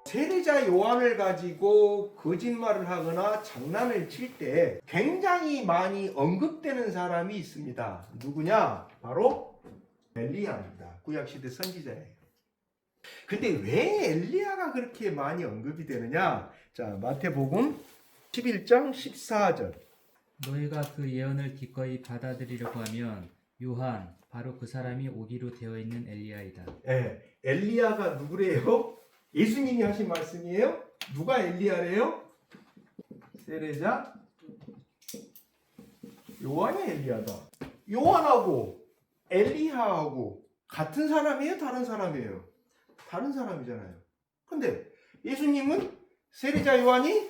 세례자 요한을 가지고 거짓말을 하거나 장난을 칠 때 굉장히 많이 언급되는 사람이 있습니다. 누구냐? 바로 엘리야입니다. 구약시대 선지자예요. 근데 왜 엘리야가 그렇게 많이 언급이 되느냐? 자, 마태복음 11장 14절. 너희가 그 예언을 기꺼이 받아들이려고 하면 요한 바로 그 사람이 오기로 되어 있는 엘리야이다. 엘리야가 누구래요? 예수님이 하신 말씀이에요? 누가 엘리야래요? 세례자 요한이 엘리야다. 요한하고 엘리야하고 같은 사람이에요? 다른 사람이에요? 다른 사람이잖아요. 근데 예수님은 세례자 요한이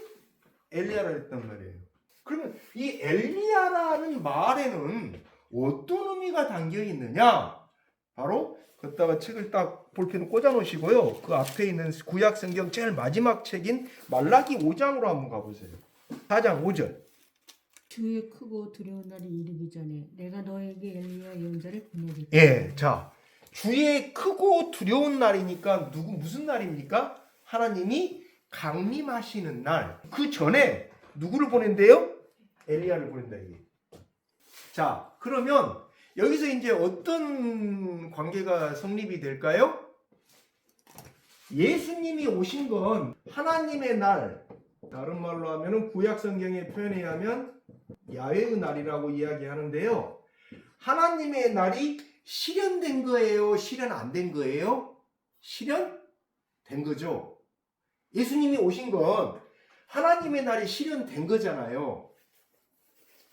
엘리야라 했단 말이에요. 그러면 이 엘리야라는 말에는 어떤 의미가 담겨 있느냐? 바로 걷다가 책을 딱 볼펜 꽂아 놓으시고요. 그 앞에 있는 구약 성경 제일 마지막 책인 말라기 5장으로 한번 가보세요. 4장 5절. 주의 크고 두려운 날이 이르기 전에 내가 너에게 엘리야 예언자를 보내리라. 예, 자, 주의 크고 두려운 날이니까 무슨 날입니까? 하나님이 강림하시는 날. 그 전에 누구를 보낸대요? 엘리야를 보낸다 이게. 자, 그러면 여기서 이제 어떤 관계가 성립이 될까요? 예수님이 오신 건 하나님의 날, 다른 말로 하면 구약 성경의 표현에 의하면 야훼의 날이라고 이야기하는데요. 하나님의 날이 실현된 거예요? 실현 안 된 거예요? 실현된 거죠. 예수님이 오신 건 하나님의 날이 실현된 거잖아요.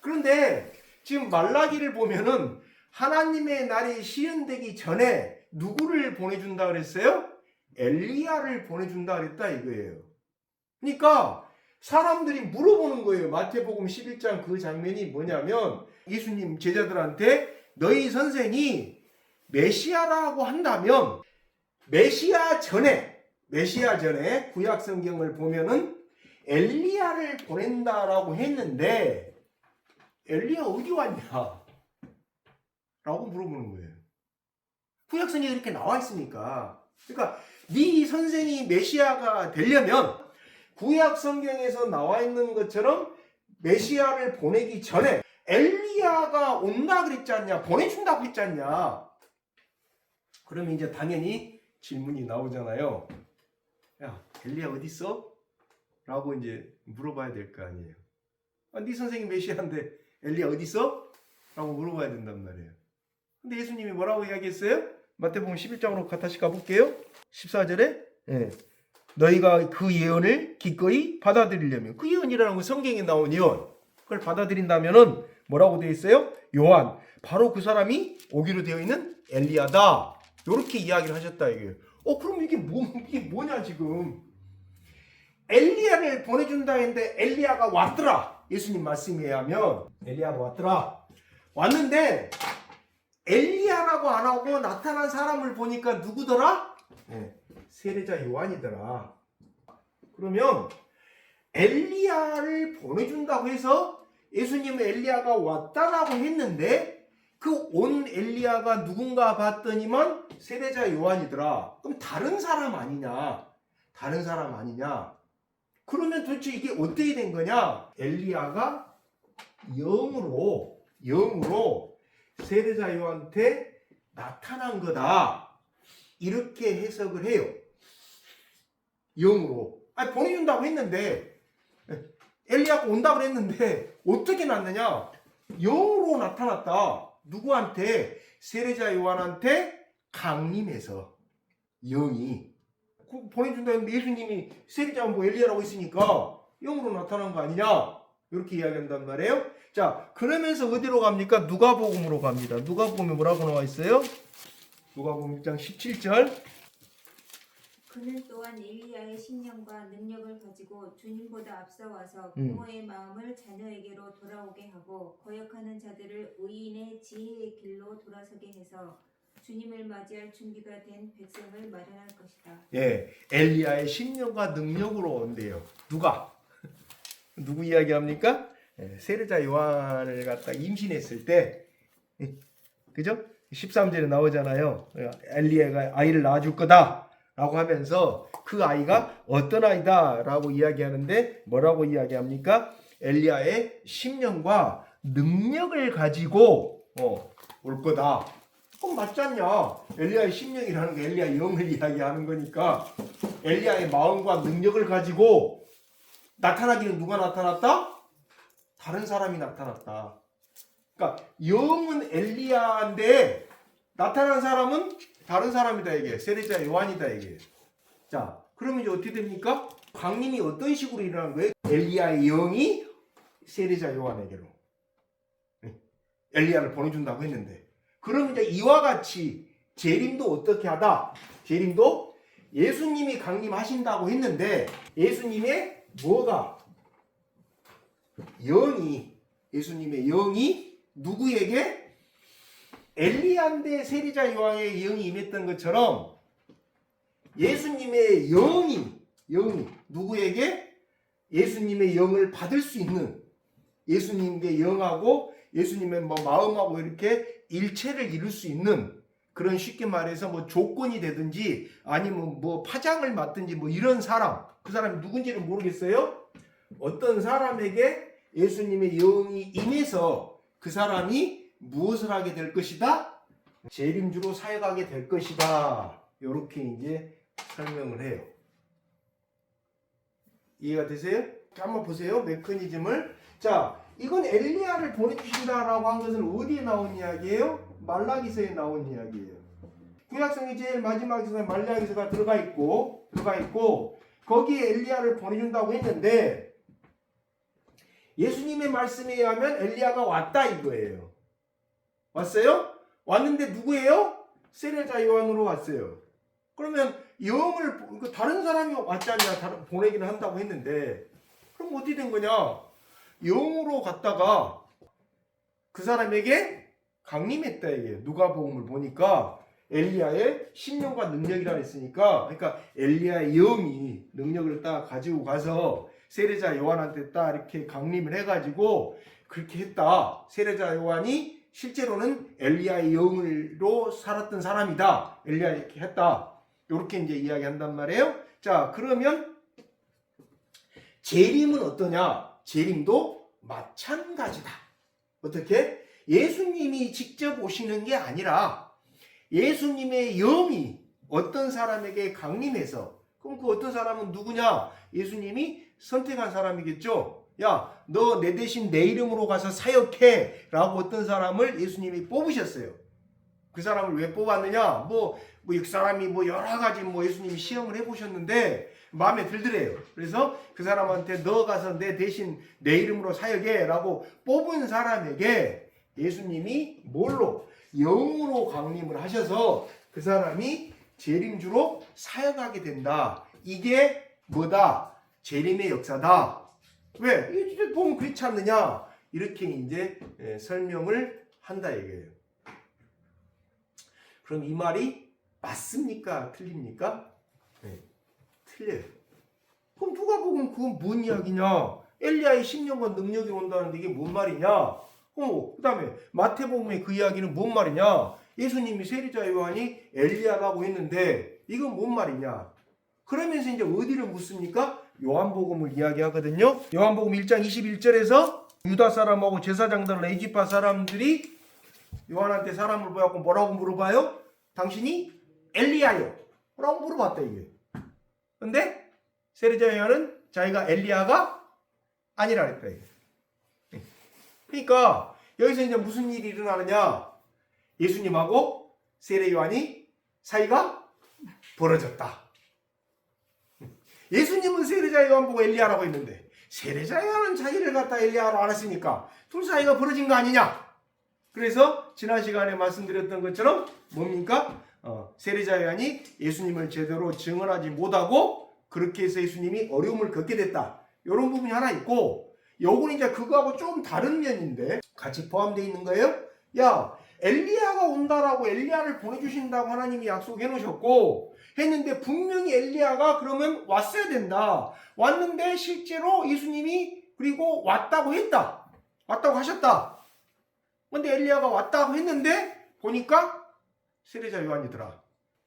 그런데 지금 말라기를 보면은 하나님의 날이 실현되기 전에 누구를 보내준다 그랬어요? 엘리야를 보내준다 그랬다 이거예요. 그러니까 사람들이 물어보는 거예요. 마태복음 11장 그 장면이 뭐냐면 예수님 제자들한테 너희 선생이 메시아라고 한다면 메시아 전에 구약 성경을 보면은 엘리야를 보낸다라고 했는데 엘리야 어디 왔냐? 라고 물어보는 거예요. 구약 성경에 이렇게 나와 있으니까. 그러니까 네 선생이 메시아가 되려면 구약 성경에서 나와 있는 것처럼 메시아를 보내기 전에 엘리야가 온다 그랬지 않냐? 보내준다고 했지 않냐? 그러면 이제 당연히 질문이 나오잖아요. 야, 엘리야 어디 있어? 라고 이제 물어봐야 될 거 아니에요. 네 선생이 메시아인데 엘리야 어디 있어? 라고 물어봐야 된단 말이에요. 근데 예수님이 뭐라고 이야기했어요? 마태복음 11장으로 다시 가볼게요. 14절에 너희가 그 예언을 기꺼이 받아들이려면, 그 예언이라는 건 성경에 나온 예언, 그걸 받아들인다면은 뭐라고 되어 있어요? 요한 바로 그 사람이 오기로 되어 있는 엘리야다. 이렇게 이야기를 하셨다 이게요. 그럼 이게 뭐냐 지금? 엘리야를 보내준다 했는데 엘리야가 왔더라. 예수님 말씀에 의하면 엘리야가 왔더라. 왔는데 엘리야라고 안 하고 나타난 사람을 보니까 누구더라? 세례자 요한이더라. 그러면 엘리야를 보내준다고 해서 예수님은 엘리야가 왔다라고 했는데 그 온 엘리야가 누군가 봤더니만 세례자 요한이더라. 그럼 다른 사람 아니냐? 다른 사람 아니냐? 그러면 도대체 이게 어떻게 된 거냐? 엘리야가 영으로 세례자 요한한테 나타난 거다. 이렇게 해석을 해요. 영으로. 보내준다고 했는데 엘리야가 온다고 했는데 어떻게 났느냐? 영으로 나타났다. 누구한테? 세례자 요한한테 강림해서 영이. 보내준다 했는데 예수님이 세례자 뭐 엘리야라고 했으니까 영으로 나타난 거 아니냐? 이렇게 이야기한단 말이에요. 자, 그러면서 어디로 갑니까? 누가복음으로 갑니다. 누가복음에 뭐라고 나와 있어요? 누가복음 1장 17절. 그는 또한 엘리야의 신령과 능력을 가지고 주님보다 앞서와서 부모의 마음을 자녀에게로 돌아오게 하고 거역하는 자들을 의인의 지혜의 길로 돌아서게 해서 주님을 맞이할 준비가 된 백성을 마련할 것이다. 엘리야의 신령과 능력으로 온대요. 누구 이야기합니까? 세례자 요한을 갖다 임신했을 때, 그죠? 13절에 나오잖아요. 엘리야가 아이를 낳아줄 거다. 라고 하면서 그 아이가 어떤 아이다 라고 이야기하는데 뭐라고 이야기합니까? 엘리야의 심령과 능력을 가지고 올 거다. 그럼 맞지 않냐? 엘리야의 심령이라는 게 엘리야의 영을 이야기하는 거니까 엘리야의 마음과 능력을 가지고 나타나기는 누가 나타났다? 다른 사람이 나타났다. 그러니까 영은 엘리야인데 나타난 사람은 다른 사람이다 이게. 세례자 요한이다 이게. 자, 그러면 이제 어떻게 됩니까? 강림이 어떤 식으로 일어나는 거예요? 엘리야의 영이 세례자 요한에게로 엘리야를 보내준다고 했는데, 그럼 이제 이와 같이 재림도 어떻게 하다? 재림도 예수님이 강림하신다고 했는데 예수님의 뭐가? 영이, 예수님의 영이 누구에게? 엘리야인데 세례자 요한의 영이 임했던 것처럼 예수님의 영이 누구에게? 예수님의 영을 받을 수 있는, 예수님의 영하고 예수님의 마음하고 이렇게 일체를 이룰 수 있는, 그런 쉽게 말해서 뭐 조건이 되든지 아니면 뭐 파장을 맡든지 뭐 이런 사람, 그 사람이 누군지는 모르겠어요. 어떤 사람에게 예수님의 영이 임해서 그 사람이 무엇을 하게 될 것이다? 재림주로 사역하게 될 것이다. 이렇게 이제 설명을 해요. 이해가 되세요? 한번 보세요. 메커니즘을. 자, 이건 엘리야를 보내주신다라고 한 것은 어디에 나온 이야기예요? 말라기서에 나온 이야기예요. 구약성의 제일 마지막에 말라기서가 들어가 있고 거기에 엘리야를 보내준다고 했는데 예수님의 말씀에 의하면 엘리야가 왔다 이거예요. 왔어요? 왔는데 누구예요? 세례자 요한으로 왔어요. 그러면 영을 다른 사람이 왔잖냐, 보내기는 한다고 했는데 그럼 어떻게 된 거냐? 영으로 갔다가 그 사람에게 강림했다 이게. 누가복음을 보니까 엘리야의 심령과 능력이라 했으니까, 그러니까 엘리야의 영이 능력을 딱 가지고 가서 세례자 요한한테 딱 이렇게 강림을 해가지고 그렇게 했다. 세례자 요한이 실제로는 엘리야의 영으로 살았던 사람이다. 엘리야 이렇게 했다. 이렇게 이제 이야기한단 말이에요. 자, 그러면 재림은 어떠냐? 재림도 마찬가지다. 어떻게? 예수님이 직접 오시는 게 아니라 예수님의 영이 어떤 사람에게 강림해서, 그럼 그 어떤 사람은 누구냐? 예수님이 선택한 사람이겠죠. 야, 너 내 대신 내 이름으로 가서 사역해 라고 어떤 사람을 예수님이 뽑으셨어요. 그 사람을 왜 뽑았느냐? 이 사람이 여러 가지 예수님이 시험을 해보셨는데 마음에 들더래요. 그래서 그 사람한테 너 가서 내 대신 내 이름으로 사역해 라고 뽑은 사람에게 예수님이 뭘로? 영으로 강림을 하셔서 그 사람이 재림주로 사역하게 된다. 이게 뭐다? 재림의 역사다. 왜? 이게 보면 그렇지 않느냐? 이렇게 이제 설명을 한다 이거예요. 그럼 이 말이 맞습니까? 틀립니까? 네, 틀려요. 그럼 누가 보면 그건 뭔 이야기냐? 엘리야의 심령과 능력이 온다는데 이게 뭔 말이냐? 그 다음에 마태복음의 그 이야기는 뭔 말이냐? 예수님이 세례자 요한이 엘리야라고 했는데 이건 뭔 말이냐? 그러면서 이제 어디를 묻습니까? 요한복음을 이야기하거든요. 요한복음 1장 21절에서 유다 사람하고 제사장들 레위파 사람들이 요한한테 사람을 보여갖고 뭐라고 물어봐요? 당신이 엘리야요? 라고 물어봤다 이게. 근데 세례자 요한은 자기가 엘리야가 아니라 그랬다 이게. 그러니까 여기서 이제 무슨 일이 일어나느냐? 예수님하고 세례 요한이 사이가 벌어졌다. 예수님은 세례자 요한 보고 엘리야라고 했는데 세례자 요한은 자기를 갖다 엘리야로 알았으니까 둘 사이가 벌어진 거 아니냐? 그래서 지난 시간에 말씀드렸던 것처럼 뭡니까? 세례자 요한이 예수님을 제대로 증언하지 못하고 그렇게 해서 예수님이 어려움을 겪게 됐다. 이런 부분이 하나 있고, 요건 이제 그거하고 좀 다른 면인데 같이 포함되어 있는 거예요. 야, 엘리야가 온다라고 엘리야를 보내주신다고 하나님이 약속해 놓으셨고 했는데 분명히 엘리야가 그러면 왔어야 된다. 왔는데 실제로 예수님이 그리고 왔다고 했다. 왔다고 하셨다. 근데 엘리야가 왔다고 했는데 보니까 세례자 요한이더라.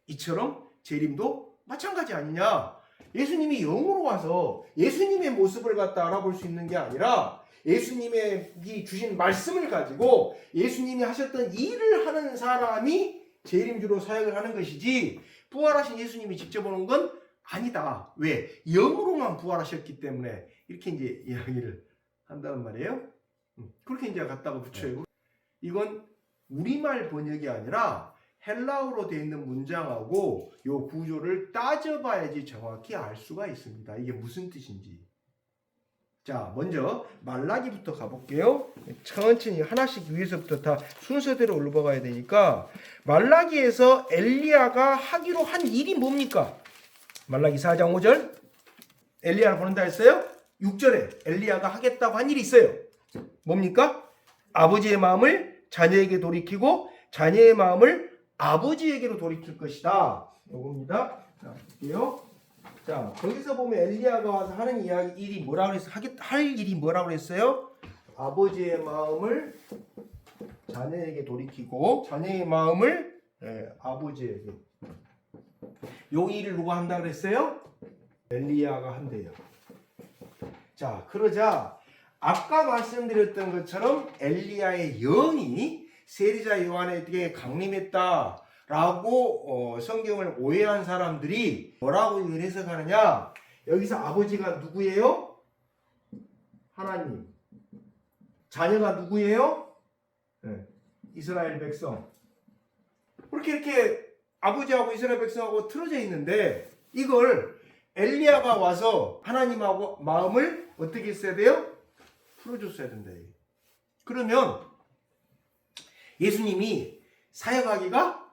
이처럼 재림도 마찬가지 아니냐? 예수님이 영으로 와서 예수님의 모습을 갖다 알아볼 수 있는 게 아니라 예수님이 주신 말씀을 가지고 예수님이 하셨던 일을 하는 사람이 재림주로 사역을 하는 것이지 부활하신 예수님이 직접 오는 건 아니다. 왜? 영으로만 부활하셨기 때문에 이렇게 이제 이야기를 한다는 말이에요. 그렇게 이제 갖다가 붙여요. 이건 우리말 번역이 아니라 헬라어로 되어 있는 문장하고 요 구조를 따져봐야지 정확히 알 수가 있습니다. 이게 무슨 뜻인지. 자, 먼저 말라기부터 가볼게요. 천천히 하나씩 위에서부터 다 순서대로 올라가야 되니까 말라기에서 엘리야가 하기로 한 일이 뭡니까? 말라기 4장 5절 엘리야를 보낸다 했어요? 6절에 엘리야가 하겠다고 한 일이 있어요. 뭡니까? 아버지의 마음을 자녀에게 돌이키고 자녀의 마음을 아버지에게로 돌이킬 것이다. 이겁니다. 자, 볼게요. 자, 거기서 보면 엘리야가 와서 하는 일이 뭐라고 했어요? 할 일이 뭐라고 했어요? 아버지의 마음을 자녀에게 돌이키고 자녀의 마음을 아버지에게. 요 일을 누가 한다고 그랬어요? 엘리야가 한대요. 자, 그러자 아까 말씀드렸던 것처럼 엘리야의 영이 세리자 요한에게 강림했다라고 성경을 오해한 사람들이 뭐라고 해석하느냐? 여기서 아버지가 누구예요? 하나님. 자녀가 누구예요? 이스라엘 백성. 이렇게 아버지하고 이스라엘 백성하고 틀어져 있는데 이걸 엘리야가 와서 하나님하고 마음을 어떻게 했어야 돼요? 풀어줬어야 된다. 그러면 예수님이 사역하기가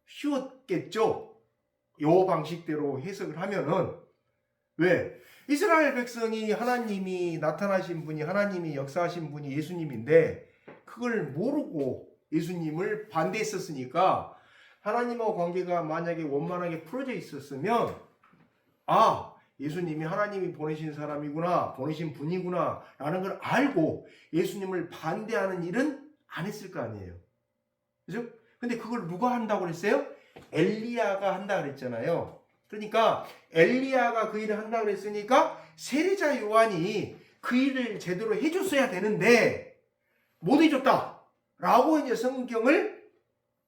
쉬웠겠죠. 요 방식대로 해석을 하면은. 왜? 이스라엘 백성이 하나님이 나타나신 분이 하나님이 역사하신 분이 예수님인데 그걸 모르고 예수님을 반대했었으니까 하나님하고 관계가 만약에 원만하게 풀어져 있었으면 아, 예수님이 하나님이 보내신 사람이구나, 보내신 분이구나 라는 걸 알고 예수님을 반대하는 일은 안 했을 거 아니에요. 그죠? 근데 그걸 누가 한다고 그랬어요? 엘리야가 한다고 그랬잖아요. 그러니까 엘리야가 그 일을 한다고 그랬으니까 세리자 요한이 그 일을 제대로 해줬어야 되는데 못 해줬다 라고 이제 성경을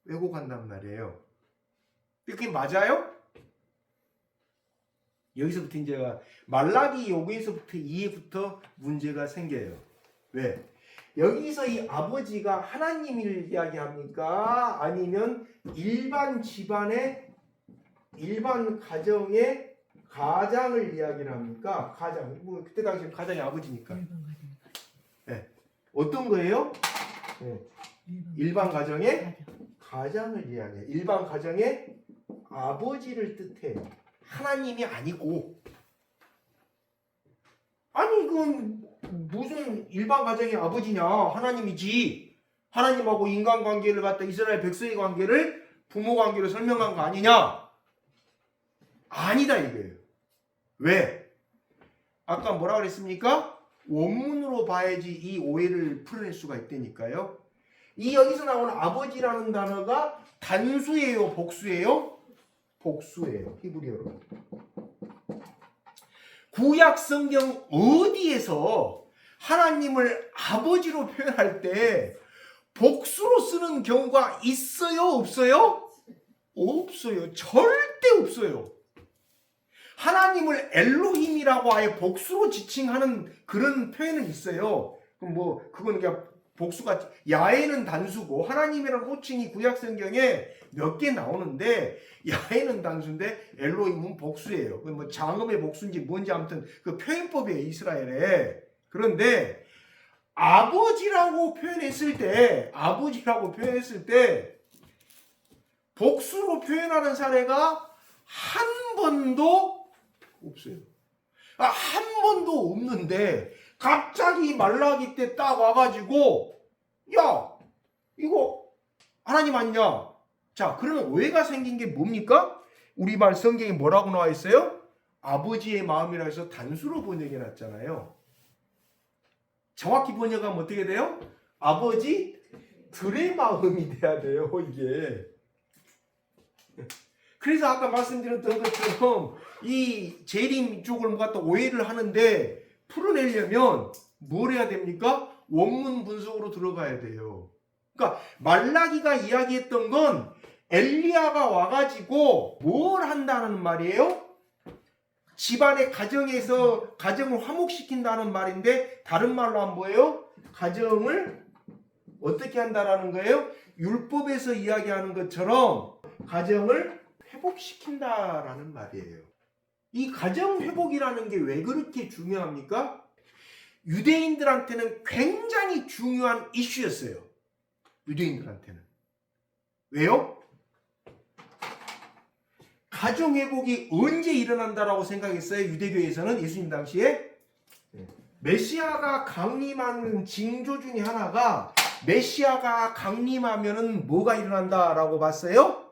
왜곡한단 말이에요. 그게 맞아요? 여기서부터 이제 말라기 여기서부터 이해부터 문제가 생겨요. 왜? 여기서 이 아버지가 하나님을 이야기합니까? 아니면 일반 집안의 일반 가정의 가장을 이야기를 합니까? 가장. 뭐 그때 당시 가장이 아버지니까. 네. 어떤 거예요? 네. 일반 가정의 가장을 이야기해요. 일반 가정의 아버지를 뜻해요. 하나님이 아니고. 아니 이건 무슨 일반 가정의 아버지냐? 하나님이지. 하나님하고 인간관계를 갖다 이스라엘 백성의 관계를 부모 관계로 설명한 거 아니냐? 아니다 이거예요. 왜? 아까 뭐라 그랬습니까? 원문으로 봐야지 이 오해를 풀어낼 수가 있다니까요. 이 여기서 나오는 아버지라는 단어가 단수예요, 복수예요? 복수예요. 히브리어로. 구약 성경 어디에서 하나님을 아버지로 표현할 때 복수로 쓰는 경우가 있어요, 없어요? 없어요. 절대 없어요. 하나님을 엘로힘이라고 아예 복수로 지칭하는 그런 표현은 있어요. 그럼 뭐 그건 그냥 복수가 야훼는 단수고 하나님이라는 호칭이 구약 성경에 몇 개 나오는데 야훼는 단수인데 엘로힘은 복수예요. 그 뭐 장음의 복수인지 뭔지 아무튼 그 표현법이에요, 이스라엘에. 그런데 아버지라고 표현했을 때 복수로 표현하는 사례가 한 번도 없어요. 한 번도 없는데 갑자기 말라기 때 딱 와가지고 야 이거 하나님 아니냐? 자, 그러면 오해가 생긴 게 뭡니까? 우리말 성경에 뭐라고 나와 있어요? 아버지의 마음이라 해서 단수로 번역해 놨잖아요. 정확히 번역하면 어떻게 돼요? 아버지들의 마음이 돼야 돼요, 이게. 그래서 아까 말씀드렸던 것처럼 이 재림 쪽을 갖다 오해를 하는데 풀어내려면 뭘 해야 됩니까? 원문 분석으로 들어가야 돼요. 그러니까 말라기가 이야기했던 건 엘리야가 와가지고 뭘 한다는 말이에요? 집안의 가정에서 가정을 화목시킨다는 말인데 다른 말로 하면 뭐예요? 가정을 어떻게 한다라는 거예요? 율법에서 이야기하는 것처럼 가정을 회복시킨다라는 말이에요. 이 가정 회복이라는 게 왜 그렇게 중요합니까? 유대인들한테는 굉장히 중요한 이슈였어요. 유대인들한테는. 왜요? 가정 회복이 언제 일어난다라고 생각했어요? 유대교에서는 예수님 당시에 메시아가 강림하는 징조 중에 하나가 메시아가 강림하면은 뭐가 일어난다라고 봤어요?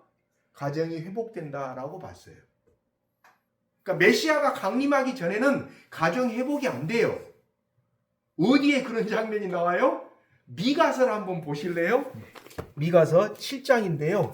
가정이 회복된다라고 봤어요. 그러니까 메시아가 강림하기 전에는 가정 회복이 안 돼요. 어디에 그런 장면이 나와요? 미가서를 한번 보실래요? 미가서 7장인데요.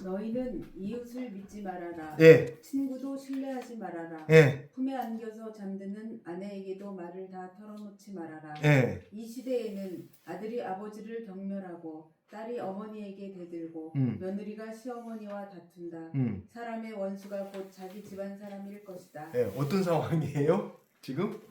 너희는 이웃을 믿지 말아라. 예. 친구도 신뢰하지 말아라. 예. 품에 안겨서 잠드는 아내에게도 말을 다 털어놓지 말아라. 예. 이 시대에는 아들이 아버지를 경멸하고 딸이 어머니에게 대들고 며느리가 시어머니와 다툰다. 사람의 원수가 곧 자기 집안 사람일 것이다. 예. 어떤 상황이에요? 지금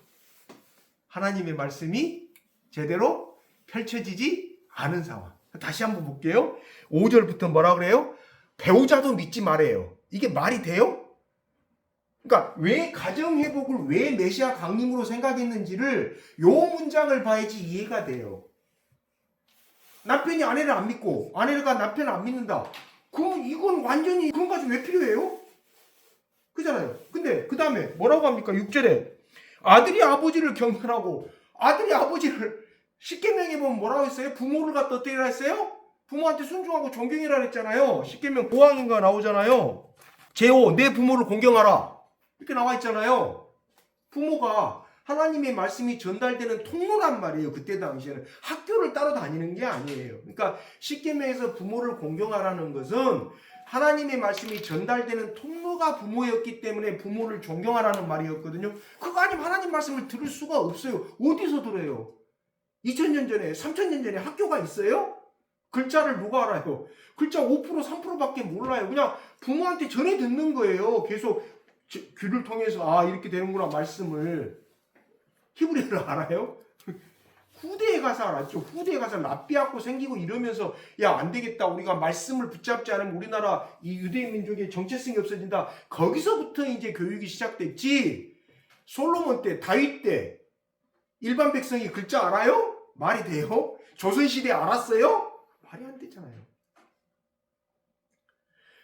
하나님의 말씀이 제대로 펼쳐지지 않은 상황. 다시 한번 볼게요. 5절부터 뭐라 그래요? 배우자도 믿지 말아요. 이게 말이 돼요? 그러니까 왜 가정 회복을 왜 메시아 강림으로 생각했는지를 요 문장을 봐야지 이해가 돼요. 남편이 아내를 안 믿고 아내가 남편을 안 믿는다. 그럼 이건 완전히 그런 가지고 왜 필요해요? 그잖아요. 근데 그 다음에 뭐라고 합니까? 6절에 아들이 아버지를 경멸하고 아들이 아버지를 십계명에 보면 뭐라고 했어요? 부모를 갖다 어떻게 했어요? 부모한테 순종하고 존경이라 했잖아요. 십계명 5항인가 나오잖아요. 제5 내 부모를 공경하라 이렇게 나와 있잖아요. 부모가 하나님의 말씀이 전달되는 통로란 말이에요. 그때 당시에는 학교를 따로 다니는 게 아니에요. 그러니까 십계명에서 부모를 공경하라는 것은 하나님의 말씀이 전달되는 통로가 부모였기 때문에 부모를 존경하라는 말이었거든요. 그거 아니면 하나님 말씀을 들을 수가 없어요. 어디서 들어요? 2000년 전에 3000년 전에 학교가 있어요? 글자를 누가 알아요? 글자 5% 3%밖에 몰라요. 그냥 부모한테 전해 듣는 거예요. 계속 귀를 통해서 아 이렇게 되는구나 말씀을. 히브리어를 알아요? 후대에 가서 알았죠. 후대에 가서 랍비아고 생기고 이러면서 야 안 되겠다. 우리가 말씀을 붙잡지 않으면 우리나라 이 유대인 민족의 정체성이 없어진다. 거기서부터 이제 교육이 시작됐지. 솔로몬 때, 다윗 때 일반 백성이 글자 알아요? 말이 돼요? 조선시대에 알았어요? 말이 안 되잖아요.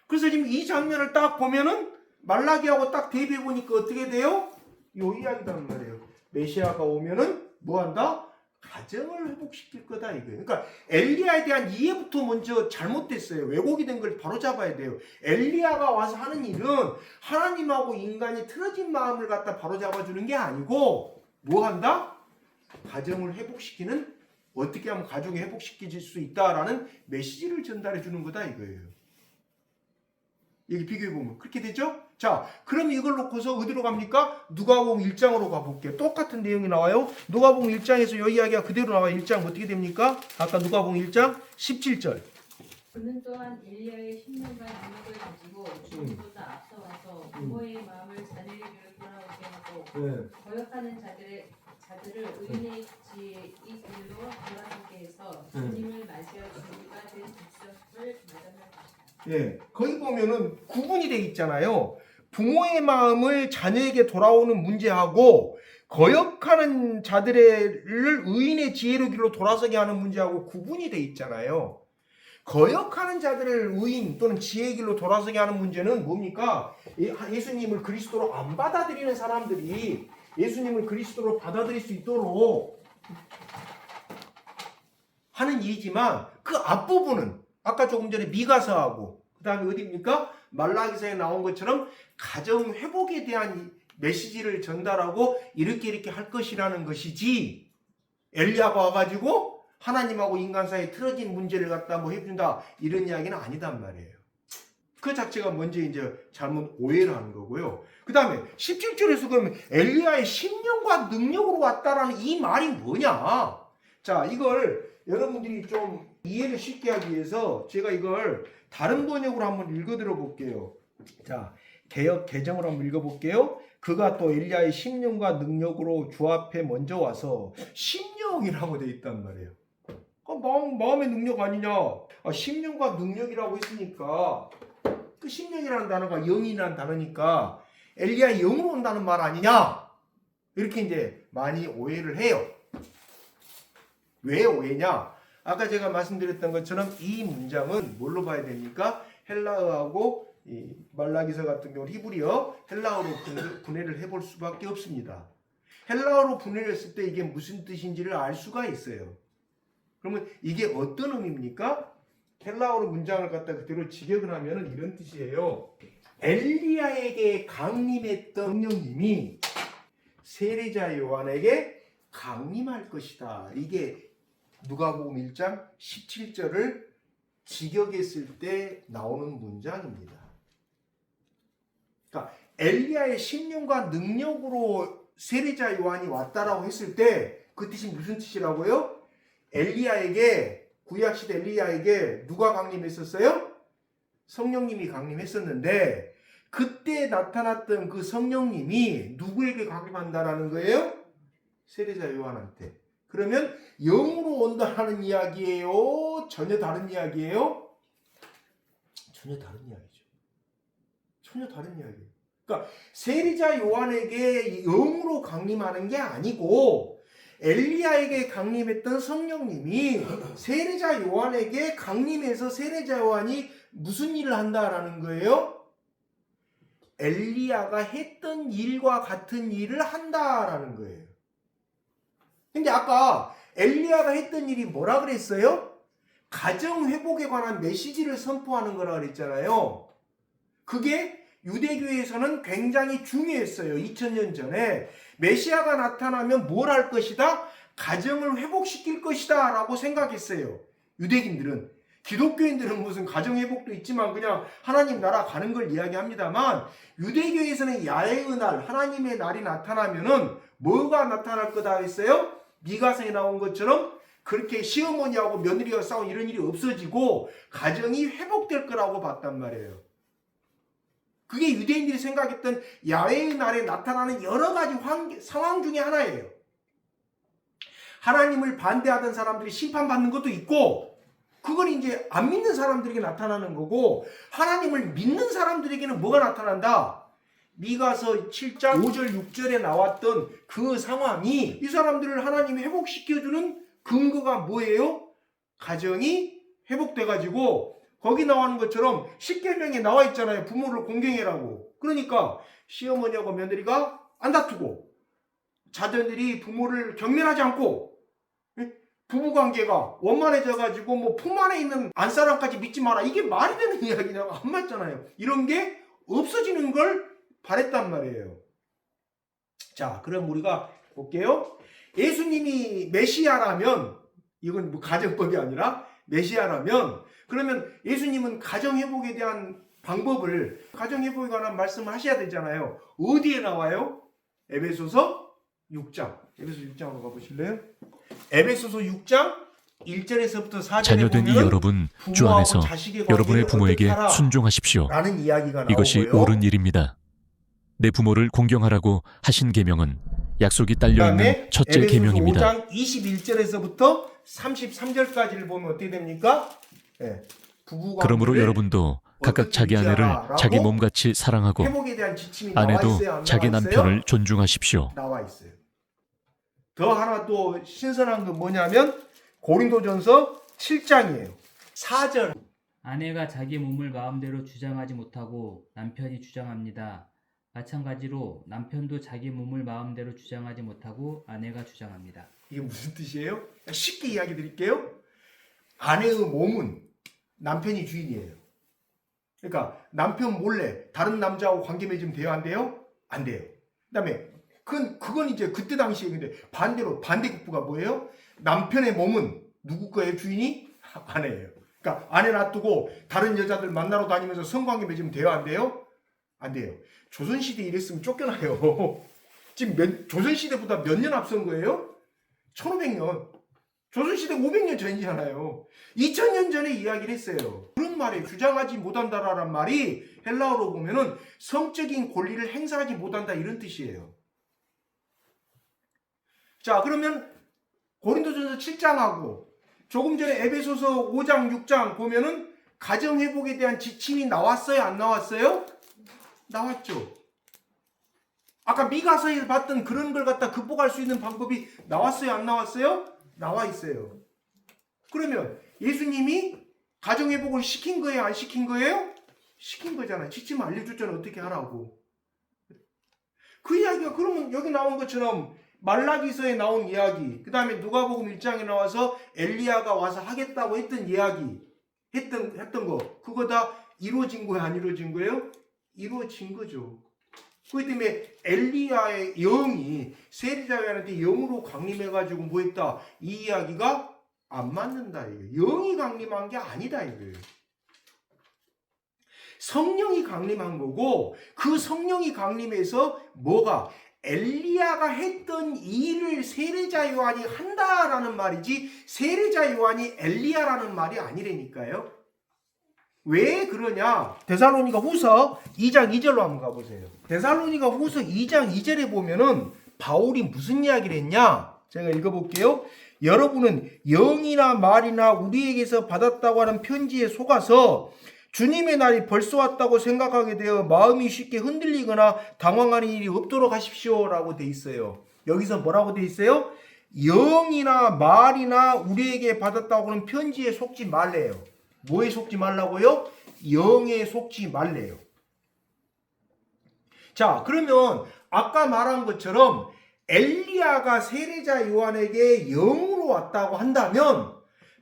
그래서 지금 이 장면을 딱 보면은 말라기하고 딱 대비해 보니까 어떻게 돼요? 요 이야기라는 말이에요. 메시아가 오면은 뭐 한다? 가정을 회복시킬 거다 이거예요. 그러니까 엘리야에 대한 이해부터 먼저 잘못됐어요. 왜곡이 된 걸 바로 잡아야 돼요. 엘리야가 와서 하는 일은 하나님하고 인간이 틀어진 마음을 갖다 바로 잡아주는 게 아니고 뭐 한다? 가정을 회복시키는 어떻게 하면 가정이 회복시킬 수 있다라는 메시지를 전달해 주는 거다 이거예요. 여기 비교해 보면 그렇게 되죠? 자, 그럼 이걸 놓고서 어디로 갑니까? 누가복음 1장으로 가볼게요. 똑같은 내용이 나와요. 누가복음 1장에서 이 이야기가 그대로 나와요. 1장 어떻게 됩니까? 아까 누가복음 1장 17절. 그는 또한 엘리야의 신령과 능력을 가지고 주님보다 앞서와서 부모의 마음을 자녀에게로 돌아오게 하고 거역하는 자들을 의인의 이 길로 돌아서게 해서 주님을 맞이할 준비가 된 직석을 마련할 것이다. 예, 거기 보면은 구분이 돼 있잖아요. 부모의 마음을 자녀에게 돌아오는 문제하고 거역하는 자들을 의인의 지혜로 길로 돌아서게 하는 문제하고 구분이 돼 있잖아요. 거역하는 자들을 의인 또는 지혜의 길로 돌아서게 하는 문제는 뭡니까? 예수님을 그리스도로 안 받아들이는 사람들이 예수님을 그리스도로 받아들일 수 있도록 하는 일이지만 그 앞부분은 아까 조금 전에 미가서하고 그 다음에 어디입니까? 말라기서에 나온 것처럼 가정 회복에 대한 메시지를 전달하고 이렇게 할 것이라는 것이지 엘리야가 와가지고 하나님하고 인간 사이에 틀어진 문제를 갖다 뭐 해준다 이런 이야기는 아니단 말이에요. 그 자체가 먼저 이제 잘못 오해를 하는 거고요. 그 다음에 17절에서 그러면 엘리야의 심령과 능력으로 왔다라는 이 말이 뭐냐? 자, 이걸 여러분들이 좀 이해를 쉽게 하기 위해서 제가 이걸 다른 번역으로 한번 읽어드려 볼게요. 자, 개역 개정으로 한번 읽어볼게요. 그가 또 엘리야의 심령과 능력으로 주 앞에 먼저 와서 심령이라고 돼 있단 말이에요. 마음의 능력 아니냐? 심령과 능력이라고 했으니까 그 심령이라는 단어가 영이라는 단어니까 엘리야의 영으로 온다는 말 아니냐? 이렇게 이제 많이 오해를 해요. 왜 오해냐? 아까 제가 말씀드렸던 것처럼 이 문장은 뭘로 봐야 됩니까? 헬라어하고 이 말라기서 같은 경우 히브리어, 헬라어로 분해를 해볼 수밖에 없습니다. 헬라어로 분해를 했을 때 이게 무슨 뜻인지를 알 수가 있어요. 그러면 이게 어떤 의미입니까? 헬라어로 문장을 갖다 그대로 직역을 하면 이런 뜻이에요. 엘리야에게 강림했던 성령님이 세례자 요한에게 강림할 것이다. 이게 누가복음 1장 17절을 직역했을 때 나오는 문장입니다. 그러니까 엘리야의 심령과 능력으로 세례자 요한이 왔다라고 했을 때 그 뜻이 무슨 뜻이라고요? 엘리야에게, 구약시대 엘리야에게 누가 강림했었어요? 성령님이 강림했었는데 그때 나타났던 그 성령님이 누구에게 강림한다라는 거예요? 세례자 요한한테. 그러면 영으로 온다는 이야기예요? 전혀 다른 이야기예요? 전혀 다른 이야기죠. 전혀 다른 이야기예요. 그러니까 세례자 요한에게 영으로 강림하는 게 아니고 엘리야에게 강림했던 성령님이 세례자 요한에게 강림해서 세례자 요한이 무슨 일을 한다라는 거예요? 엘리야가 했던 일과 같은 일을 한다라는 거예요. 근데 아까 엘리야가 했던 일이 뭐라 그랬어요? 가정 회복에 관한 메시지를 선포하는 거라 그랬잖아요. 그게 유대교에서는 굉장히 중요했어요. 2000년 전에 메시아가 나타나면 뭘 할 것이다? 가정을 회복시킬 것이다 라고 생각했어요. 유대인들은. 기독교인들은 무슨 가정 회복도 있지만 그냥 하나님 나라 가는 걸 이야기합니다만 유대교에서는 야훼의 날, 하나님의 날이 나타나면은 뭐가 나타날 거다 했어요? 미가서에 나온 것처럼 그렇게 시어머니하고 며느리가 싸운 이런 일이 없어지고 가정이 회복될 거라고 봤단 말이에요. 그게 유대인들이 생각했던 야훼의 날에 나타나는 여러 가지 상황 중에 하나예요. 하나님을 반대하던 사람들이 심판받는 것도 있고 그건 이제 안 믿는 사람들에게 나타나는 거고 하나님을 믿는 사람들에게는 뭐가 나타난다? 미가서 7장 5절 6절에 나왔던 그 상황이 이 사람들을 하나님이 회복시켜주는 근거가 뭐예요? 가정이 회복돼가지고 거기 나오는 것처럼 십계명에 나와 있잖아요. 부모를 공경해라고. 그러니까 시어머니하고 며느리가 안 다투고 자녀들이 부모를 경멸하지 않고 부부관계가 원만해져가지고 뭐 품 안에 있는 안사람까지 믿지 마라. 이게 말이 되는 이야기냐고 안 맞잖아요. 이런 게 없어지는 걸 바랬단 말이에요. 자, 그럼 우리가 볼게요. 예수님이 메시아라면 이건 뭐 가정법이 아니라 메시아라면 그러면 예수님은 가정회복에 대한 방법을 가정회복에 관한 말씀을 하셔야 되잖아요. 어디에 나와요? 에베소서 6장. 에베소 6장으로 가보실래요? 에베소서 6장 1절에서부터 4절에 자녀된 이 여러분 주 안에서 여러분의 부모에게 어떻게 순종하십시오. 라는 이야기가 이것이 나오고요. 옳은 일입니다. 내 부모를 공경하라고 하신 계명은 약속이 딸려 있는 첫째 에베소서 계명입니다. 5장 21절에서부터 33절까지를 보면 어떻게 됩니까? 네. 그러므로 여러분도 각각 자기 아내를 자기 몸같이 사랑하고 회복에 대한 지침이 아내도 나와 있어요? 안 자기 나와 있어요? 남편을 존중하십시오. 나와 있어요. 더 하나 또 신선한 건 뭐냐면 고린도전서 7장이에요. 4절. 아내가 자기 몸을 마음대로 주장하지 못하고 남편이 주장합니다. 마찬가지로 남편도 자기 몸을 마음대로 주장하지 못하고 아내가 주장합니다. 이게 무슨 뜻이에요? 쉽게 이야기 드릴게요. 아내의 몸은 남편이 주인이에요. 그러니까 남편 몰래 다른 남자하고 관계 맺으면 돼요? 안 돼요? 안 돼요. 그 다음에 그건 이제 그때 당시에 근데 반대로 반대급부가 뭐예요? 남편의 몸은 누구 거예요? 주인이? 아내예요. 그러니까 아내 놔두고 다른 여자들 만나러 다니면서 성관계 맺으면 돼요? 안 돼요? 안 돼요. 조선시대에 이랬으면 쫓겨나요. 지금 조선시대보다 몇 년 앞선 거예요? 1500년. 조선시대 500년 전이잖아요. 2000년 전에 이야기를 했어요. 그런 말에 주장하지 못한다라는 말이 헬라어로 보면은 성적인 권리를 행사하지 못한다 이런 뜻이에요. 자, 그러면 고린도전서 7장하고 조금 전에 에베소서 5장, 6장 보면은 가정회복에 대한 지침이 나왔어요? 안 나왔어요? 나왔죠. 아까 미가서에서 봤던 그런 걸 갖다 극복할 수 있는 방법이 나왔어요? 안 나왔어요? 나와 있어요. 그러면 예수님이 가정회복을 시킨 거예요? 안 시킨 거예요? 시킨 거잖아요. 지침 알려줬잖아요. 어떻게 하라고. 그 이야기가 그러면 여기 나온 것처럼 말라기서에 나온 이야기, 그 다음에 누가복음 1장에 나와서 엘리야가 와서 하겠다고 했던 이야기, 했던 거, 그거 다 이루어진 거예요? 안 이루어진 거예요? 이루어진 거죠. 그렇기 때문에 엘리야의 영이 세리자한테 영으로 강림해가지고 뭐 했다? 이 이야기가 안 맞는다. 이게 영이 강림한 게 아니다. 이거예요. 성령이 강림한 거고, 그 성령이 강림해서 뭐가? 엘리야가 했던 일을 세례자 요한이 한다라는 말이지 세례자 요한이 엘리야라는 말이 아니라니까요. 왜 그러냐? 데살로니가 후서 2장 2절로 한번 가보세요. 데살로니가 후서 2장 2절에 보면은 바울이 무슨 이야기를 했냐? 제가 읽어볼게요. 여러분은 영이나 말이나 우리에게서 받았다고 하는 편지에 속아서 주님의 날이 벌써 왔다고 생각하게 되어 마음이 쉽게 흔들리거나 당황하는 일이 없도록 하십시오 라고 돼 있어요. 여기서 뭐라고 돼 있어요? 영이나 말이나 우리에게 받았다고 하는 편지에 속지 말래요. 뭐에 속지 말라고요? 영에 속지 말래요. 자, 그러면 아까 말한 것처럼 엘리야가 세례자 요한에게 영으로 왔다고 한다면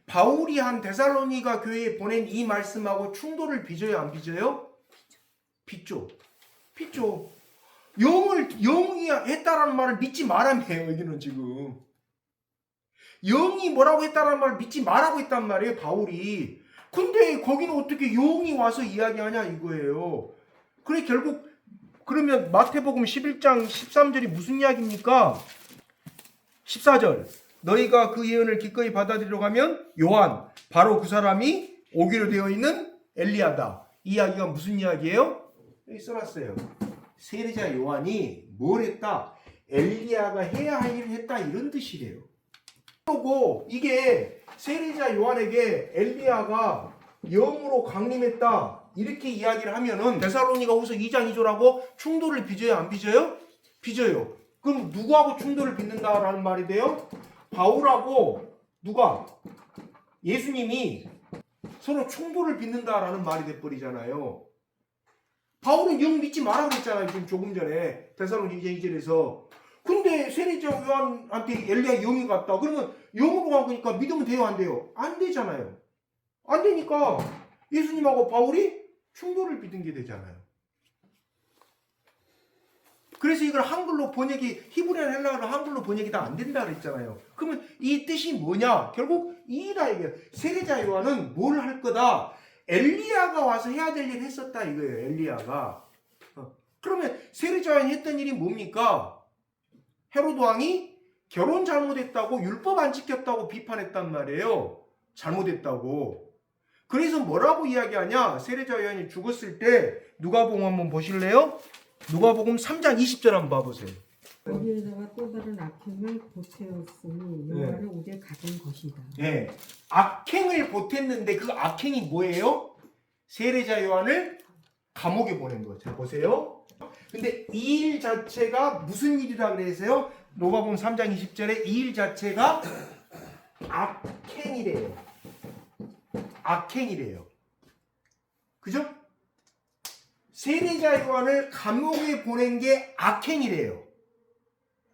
바울이 한 데살로니가 교회에 보낸 이 말씀하고 충돌을 빚어요? 안 빚어요? 빚죠. 빚죠. 영이 했다라는 말을 믿지 말라며 여기는 지금. 영이 뭐라고 했다라는 말을 믿지 말라고 했단 말이에요, 바울이. 근데 거기는 어떻게 영이 와서 이야기하냐 이거예요. 그래 결국 그러면 마태복음 11장 13절이 무슨 이야기입니까? 14절. 너희가 그 예언을 기꺼이 받아들이려고 하면 요한, 바로 그 사람이 오기로 되어 있는 엘리야다. 이 이야기가 무슨 이야기예요? 여기 써놨어요. 세례자 요한이 뭘 했다? 엘리야가 해야 할 일을 했다 이런 뜻이래요. 그리고 이게 세례자 요한에게 엘리야가 영으로 강림했다 이렇게 이야기를 하면은 데살로니가 후서 2장 2절하고 충돌을 빚어요? 안 빚어요? 빚어요. 그럼 누구하고 충돌을 빚는다라는 말이 돼요? 바울하고 누가? 예수님이 서로 충돌을 빚는다라는 말이 돼버리잖아요. 바울은 영 믿지 말라고 그랬잖아요. 지금 조금 전에 데살로니가 2절에서. 근데 세례자 요한한테 엘리야 영이 갔다. 그러면 영으로 간 거니까 믿으면 돼요? 안 돼요? 안 되잖아요. 안 되니까 예수님하고 바울이 충돌을 빚은 게 되잖아요. 그래서 이걸 한글로 번역이 히브리어나 헬라어로 한글로 번역이 다 안 된다 그랬잖아요. 그러면 이 뜻이 뭐냐? 결국 이다 이게 세례자 요한은 뭘 할 거다? 엘리야가 와서 해야 될 일을 했었다 이거예요. 엘리야가. 그러면 세례자 요한이 했던 일이 뭡니까? 헤로드 왕이 결혼 잘못했다고 율법 안 지켰다고 비판했단 말이에요. 잘못했다고. 그래서 뭐라고 이야기하냐? 세례자 요한이 죽었을 때 누가복음 한번 보실래요? 누가복음 3장 20절 한번 봐보세요. 거기에다가 또 다른 악행을 보태었으니 요한을 오게 가둔 것이다. 네. 악행을 보탰는데 그 악행이 뭐예요? 세례자 요한을 감옥에 보낸 거죠. 자, 보세요. 근데 이 일 자체가 무슨 일이라 그래서요? 누가복음 3장 20절에 이 일 자체가 악행이래요. 악행이래요. 그죠? 세례자 요한을 감옥에 보낸 게 악행이래요.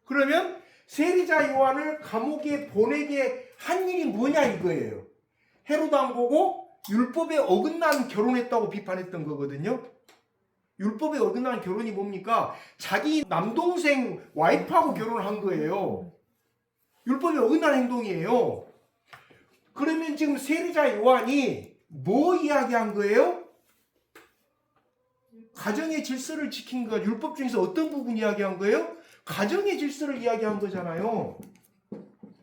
그러면 세례자 요한을 감옥에 보내게 한 일이 뭐냐 이거예요. 헤로드 왕보고 율법에 어긋난 결혼했다고 비판했던 거거든요. 율법에 어긋난 결혼이 뭡니까? 자기 남동생 와이프하고 결혼을 한 거예요. 율법에 어긋난 행동이에요. 그러면 지금 세례자 요한이 뭐 이야기한 거예요? 가정의 질서를 지킨 것. 율법 중에서 어떤 부분 이야기한 거예요? 가정의 질서를 이야기한 거잖아요.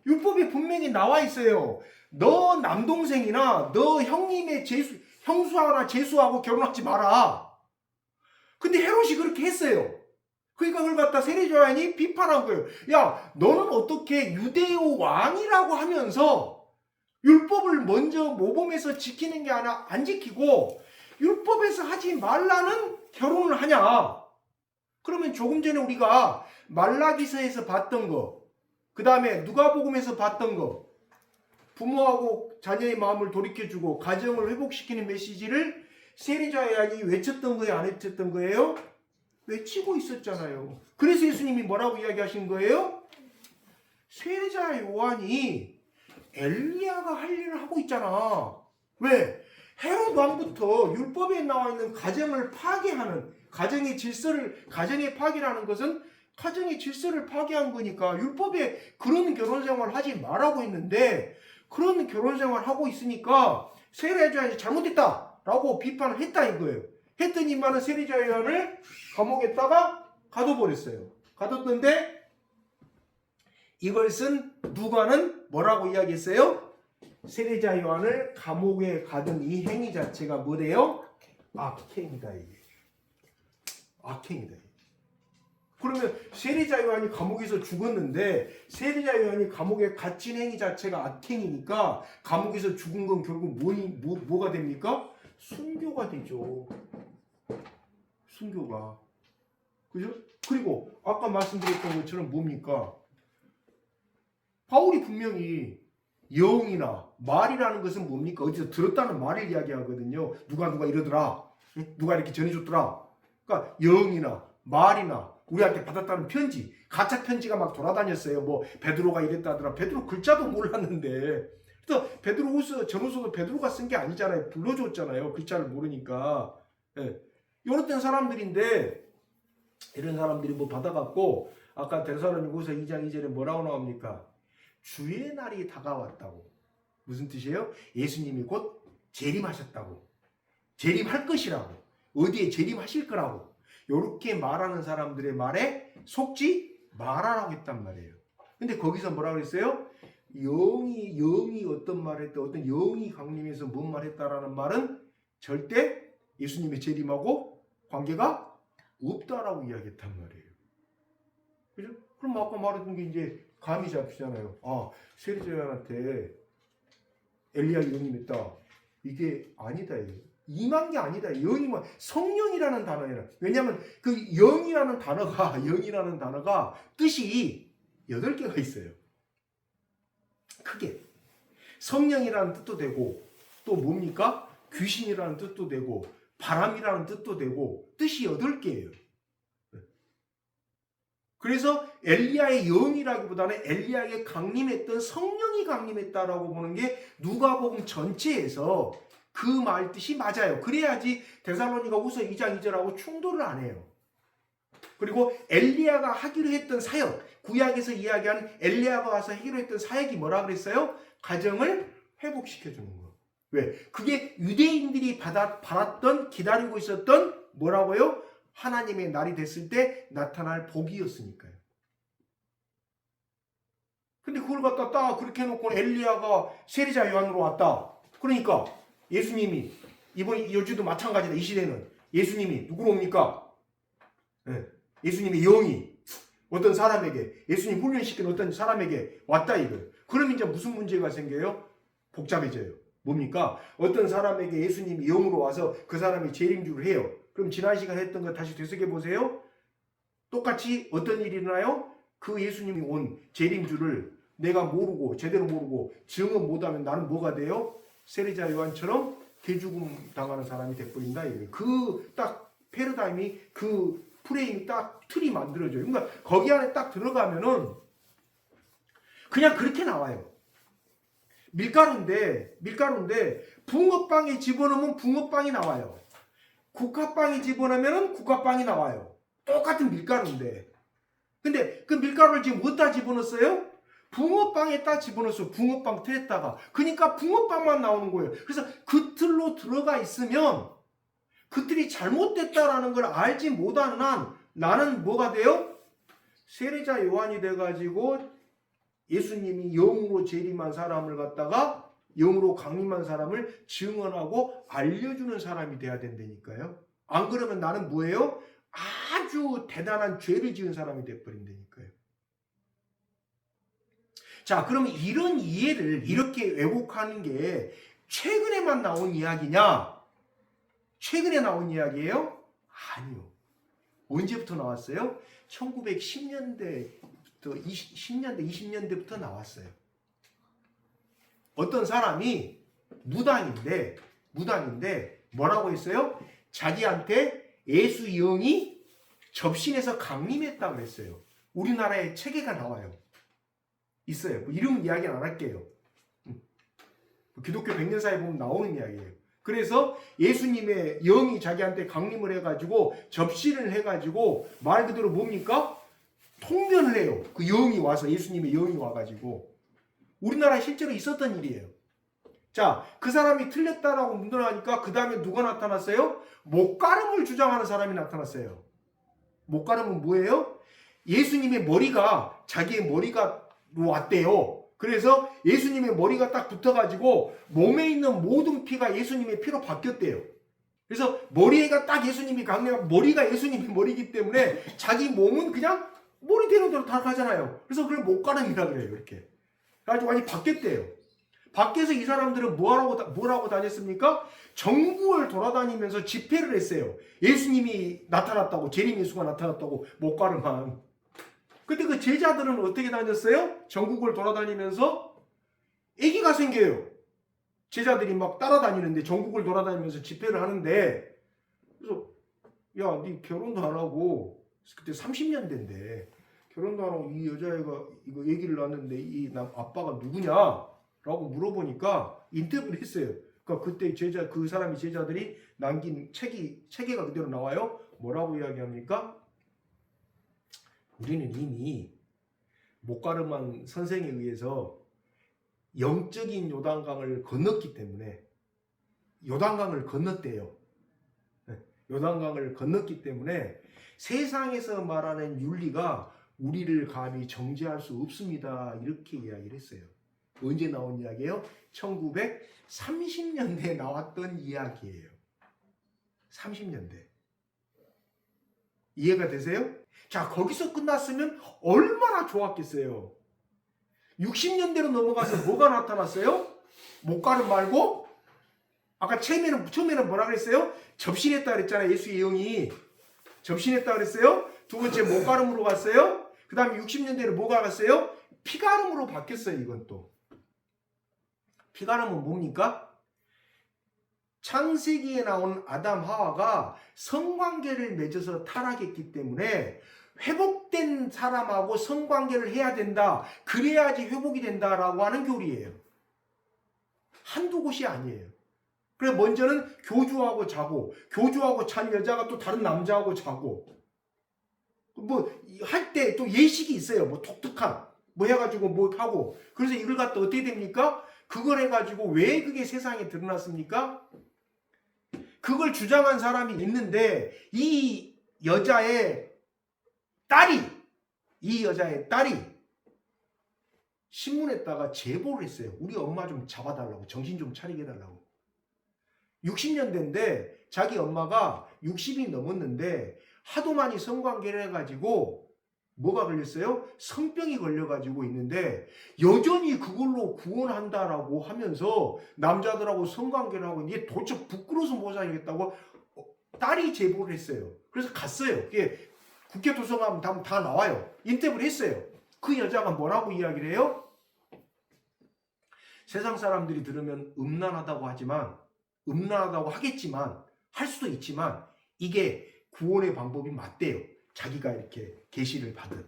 율법에 분명히 나와 있어요. 너 남동생이나 너 형님의 형수하거나 제수하고 결혼하지 마라. 근데 헤롯이 그렇게 했어요. 그러니까 그걸 갖다 세례요한이 비판한 거예요. 야, 너는 어떻게 유대의 왕이라고 하면서 율법을 먼저 모범에서 지키는 게 아니라 안 지키고 율법에서 하지 말라는 결혼을 하냐? 그러면 조금 전에 우리가 말라기서에서 봤던 거, 그 다음에 누가복음에서 봤던 거, 부모하고 자녀의 마음을 돌이켜주고 가정을 회복시키는 메시지를 세례자 요한이 외쳤던 거예요? 안 외쳤던 거예요? 외치고 있었잖아요. 그래서 예수님이 뭐라고 이야기하신 거예요? 세례자 요한이 엘리야가 할 일을 하고 있잖아. 왜? 헤롯 왕부터 율법에 나와 있는 가정을 파괴하는, 가정의 파괴라는 것은 가정의 질서를 파괴한 거니까 율법에 그런 결혼생활을 하지 말라고 했는데 그런 결혼생활을 하고 있으니까 세례자 요한이 잘못했다라고 비판을 했다 이거예요. 했더니만은 세례자 요한을 감옥에다가 가둬버렸어요. 가뒀던데 이걸 쓴 누가는 뭐라고 이야기했어요? 세례자 요한을 감옥에 가둔 이 행위 자체가 뭐래요? 악행이다 이게. 악행이다. 그러면 세례자 요한이 감옥에서 죽었는데 세례자 요한이 감옥에 갇힌 행위 자체가 악행이니까 감옥에서 죽은 건 결국 뭐가 됩니까? 순교가 되죠. 순교가. 그죠? 그리고 아까 말씀드렸던 것처럼 뭡니까? 바울이 분명히 영이나 말이라는 것은 뭡니까? 어디서 들었다는 말을 이야기하거든요. 누가 이러더라. 누가 이렇게 전해줬더라. 그러니까 영이나 말이나 우리한테 받았다는 편지, 가짜 편지가 막 돌아다녔어요. 뭐 베드로가 이랬다더라. 베드로 글자도 몰랐는데. 그래서 베드로후서 전후서도 베드로가 쓴 게 아니잖아요. 불러줬잖아요. 글자를 모르니까. 예. 이런 사람들인데 이런 사람들이 뭐 받아갖고 아까 데살로니가후서 2장 2절에 뭐라고 나옵니까? 주의 날이 다가왔다고. 무슨 뜻이에요? 예수님이 곧 재림하셨다고. 재림할 것이라고. 어디에 재림하실 거라고. 이렇게 말하는 사람들의 말에 속지 말하라고 했단 말이에요. 근데 거기서 뭐라고 그랬어요? 영이 어떤 말을 했다, 어떤 영이 강림해서 뭔 말 했다라는 말은 절대 예수님의 재림하고 관계가 없다라고 이야기했단 말이에요. 그죠? 그럼 아까 말했던 게 이제 감이 잡히잖아요. 아, 세례자 요한한테 엘리야 영이 있다. 이게 아니다. 임한 게 아니다. 영이면 성령이라는 단어예요. 왜냐하면 그 영이라는 단어가 뜻이 8개가 있어요. 크게. 성령이라는 뜻도 되고 또 뭡니까? 귀신이라는 뜻도 되고 바람이라는 뜻도 되고 뜻이 8개예요. 그래서 엘리야의 영이라기보다는 엘리야에게 강림했던 성령이 강림했다라고 보는 게 누가복음 전체에서 그 말 뜻이 맞아요. 그래야지 데살로니가후서 2장 2절하고 충돌을 안 해요. 그리고 엘리야가 하기로 했던 사역, 구약에서 이야기하는 엘리야가 와서 하기로 했던 사역이 뭐라 그랬어요? 가정을 회복시켜주는 거. 왜? 그게 유대인들이 바랐던, 기다리고 있었던 뭐라고요? 하나님의 날이 됐을 때 나타날 복이었으니까요. 근데 그걸 갖다 딱 그렇게 해놓고 엘리야가 세례자 요한으로 왔다. 그러니까 예수님이 이번 요즘도 마찬가지다. 이 시대는 예수님이 누구로 옵니까? 네. 예수님의 영이 어떤 사람에게, 예수님 훈련시킨 어떤 사람에게 왔다 이거. 그럼 이제 무슨 문제가 생겨요? 복잡해져요. 뭡니까? 어떤 사람에게 예수님이 영으로 와서 그 사람이 재림주를 해요. 그럼 지난 시간에 했던 거 다시 되새겨 보세요. 똑같이 어떤 일이 일어나요? 그 예수님이 온 재림주를 내가 모르고 제대로 모르고 증언 못하면 나는 뭐가 돼요? 세례자 요한처럼 개죽음 당하는 사람이 돼버린다. 그 딱 패러다임이, 그 프레임이 딱 틀이 만들어져요. 그러니까 거기 안에 딱 들어가면은 그냥 그렇게 나와요. 밀가루인데 붕어빵에 집어넣으면 붕어빵이 나와요. 국화빵에 집어넣으면 국화빵이 나와요. 똑같은 밀가루인데. 근데 그 밀가루를 지금 어디다 집어넣었어요? 붕어빵에다 집어넣어서 붕어빵 틀에다가 그러니까 붕어빵만 나오는 거예요. 그래서 그 틀로 들어가 있으면 그 틀이 잘못됐다라는 걸 알지 못하는 한 나는 뭐가 돼요? 세례자 요한이 돼가지고 예수님이 영으로 재림한 사람을 갖다가 영으로 강림한 사람을 증언하고 알려주는 사람이 돼야 된다니까요. 안 그러면 나는 뭐예요? 아주 대단한 죄를 지은 사람이 돼버린다니까요. 자, 그러면 이런 이해를 이렇게 왜곡하는 게 최근에만 나온 이야기냐? 최근에 나온 이야기예요? 아니요. 언제부터 나왔어요? 1910년대부터 10년대, 20년대부터 나왔어요. 어떤 사람이 무당인데 뭐라고 했어요? 자기한테 예수 영이 접신해서 강림했다고 했어요. 우리나라에 책에가 나와요. 있어요. 뭐 이런 이야기는 안 할게요. 기독교 100년사에 보면 나오는 이야기예요. 그래서 예수님의 영이 자기한테 강림을 해가지고 접신을 해가지고 말 그대로 뭡니까? 통변을 해요. 그 영이 와서 예수님의 영이 와가지고 우리나라에 실제로 있었던 일이에요. 자, 그 사람이 틀렸다라고 문드러하니까 그 다음에 누가 나타났어요? 목가름을 주장하는 사람이 나타났어요. 목가름은 뭐예요? 예수님의 머리가 자기의 머리가 왔대요. 그래서 예수님의 머리가 딱 붙어가지고 몸에 있는 모든 피가 예수님의 피로 바뀌었대요. 그래서 머리가 딱 예수님이 강림하고 머리가 예수님의 머리이기 때문에 자기 몸은 그냥 머리 되는 대로 다 가잖아요. 그래서 그걸 목가름이라 그래요. 이렇게. 그래가지고 완전히 바뀌었대요. 밖에서 이 사람들은 뭐라고 다녔습니까? 전국을 돌아다니면서 집회를 했어요. 예수님이 나타났다고, 재림 예수가 나타났다고 목가름한. 근데 그 제자들은 어떻게 다녔어요? 전국을 돌아다니면서 아기가 생겨요. 제자들이 막 따라다니는데 전국을 돌아다니면서 집회를 하는데 그래서 야, 네 결혼도 안 하고 그때 30년대인데 결혼도 안 하고 이 여자애가 이거 얘기를 낳았는데 이 아빠가 누구냐라고 물어보니까 인터뷰를 했어요. 그러니까 그때 그 사람이 제자들이 남긴 책에가 그대로 나와요. 뭐라고 이야기합니까? 우리는 이미 목가름한 선생에 의해서 영적인 요단강을 건넜기 때문에 요단강을 건넜대요. 요단강을 건넜기 때문에 세상에서 말하는 윤리가 우리를 감히 정죄할 수 없습니다. 이렇게 이야기를 했어요. 언제 나온 이야기예요? 1930년대에 나왔던 이야기예요. 30년대. 이해가 되세요? 자, 거기서 끝났으면 얼마나 좋았겠어요. 60년대로 넘어가서 뭐가 나타났어요? 목가름 말고 아까 처음에는 뭐라 그랬어요? 접신했다 그랬잖아요. 예수의 영이 접신했다 그랬어요. 두 번째 목가름으로 갔어요. 그 다음에 60년대로 뭐가 갔어요? 피가름으로 바뀌었어요. 이건 또 피가름은 뭡니까? 창세기에 나온 아담 하와가 성관계를 맺어서 타락했기 때문에 회복된 사람하고 성관계를 해야 된다. 그래야지 회복이 된다라고 하는 교리예요. 한두 곳이 아니에요. 그래서 먼저는 교주하고 자고 교주하고 잔 여자가 또 다른 남자하고 자고 뭐 할 때 또 예식이 있어요. 뭐 독특한 뭐 해가지고 뭐 하고 그래서 이걸 갖다 어떻게 됩니까? 그걸 해가지고 왜 그게 세상에 드러났습니까? 그걸 주장한 사람이 있는데 이 여자의 딸이 신문에다가 제보를 했어요. 우리 엄마 좀 잡아달라고, 정신 좀 차리게 해달라고. 60년대인데 자기 엄마가 60이 넘었는데 하도 많이 성관계를 해가지고 뭐가 걸렸어요? 성병이 걸려가지고 있는데 여전히 그걸로 구원한다라고 하면서 남자들하고 성관계를 하고 이게 도대체 부끄러워서 못 살겠다고 딸이 제보를 했어요. 그래서 갔어요. 그게 국회 도서관 가면 다 나와요. 인터뷰를 했어요. 그 여자가 뭐라고 이야기를 해요? 세상 사람들이 들으면 음란하다고 하겠지만 할 수도 있지만 이게 구원의 방법이 맞대요. 자기가 이렇게 계시를 받은.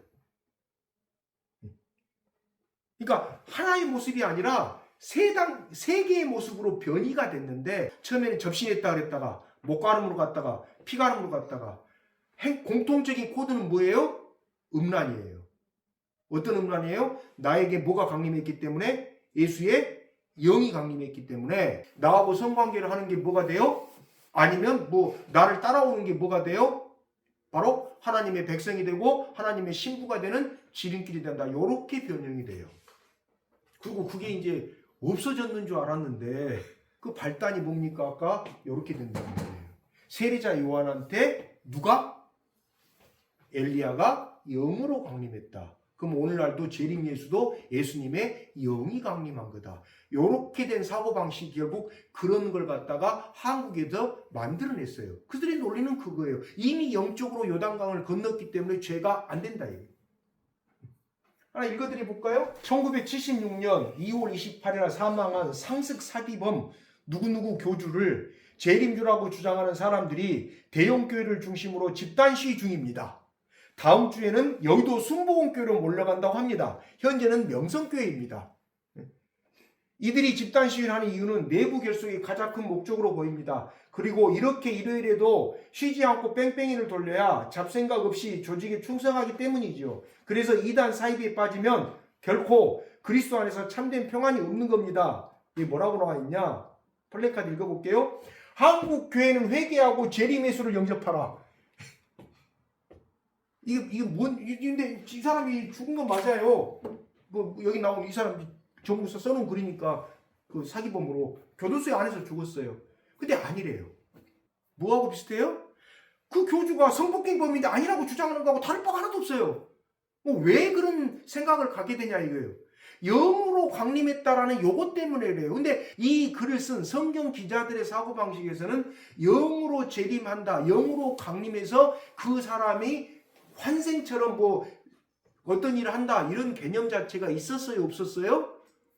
그러니까 하나의 모습이 아니라 세 개의 모습으로 변이가 됐는데 처음에는 접신했다 그랬다가 목가름으로 갔다가 피가름으로 갔다가 공통적인 코드는 뭐예요? 음란이에요. 어떤 음란이에요? 나에게 뭐가 강림했기 때문에? 예수의 영이 강림했기 때문에 나하고 성관계를 하는 게 뭐가 돼요? 아니면 뭐 나를 따라오는 게 뭐가 돼요? 바로 하나님의 백성이 되고 하나님의 신부가 되는 지름길이 된다. 이렇게 변형이 돼요. 그리고 그게 이제 없어졌는 줄 알았는데 그 발단이 뭡니까? 아까 이렇게 된다는 거예요. 세례자 요한한테 누가? 엘리야가 영으로 강림했다. 그럼 오늘날도 재림 예수도 예수님의 영이 강림한 거다. 이렇게 된 사고방식이 결국 그런 걸 갖다가 한국에서 만들어냈어요. 그들의 논리는 그거예요. 이미 영적으로 요단강을 건넜기 때문에 죄가 안 된다. 하나 읽어드려 볼까요? 1976년 2월 28일 사망한 상습 사기범 누구누구 교주를 재림주라고 주장하는 사람들이 대형교회를 중심으로 집단 시위 중입니다. 다음 주에는 여의도 순복음교회로 몰려간다고 합니다. 현재는 명성교회입니다. 이들이 집단 시위를 하는 이유는 내부 결속이 가장 큰 목적으로 보입니다. 그리고 이렇게 일요일에도 쉬지 않고 뺑뺑이를 돌려야 잡생각 없이 조직에 충성하기 때문이죠. 그래서 이단 사이비에 빠지면 결코 그리스도 안에서 참된 평안이 없는 겁니다. 이게 뭐라고 나와 있냐? 플래카드 읽어볼게요. 한국 교회는 회개하고 재림 예수를 영접하라. 이게 근데 이 사람이 죽은 건 맞아요. 뭐 여기 나온 이 사람 정부에서 써놓은 글이니까 그 사기범으로 교도소에 안에서 죽었어요. 근데 아니래요. 뭐하고 비슷해요? 그 교주가 성폭행범인데 아니라고 주장하는 거하고 다를 바가 하나도 없어요. 뭐 왜 그런 생각을 갖게 되냐 이거예요. 영으로 강림했다라는 요것 때문에 그래요. 근데 이 글을 쓴 성경 기자들의 사고방식에서는 영으로 재림한다, 영으로 강림해서 그 사람이 환생처럼 뭐 어떤 일을 한다 이런 개념 자체가 있었어요? 없었어요?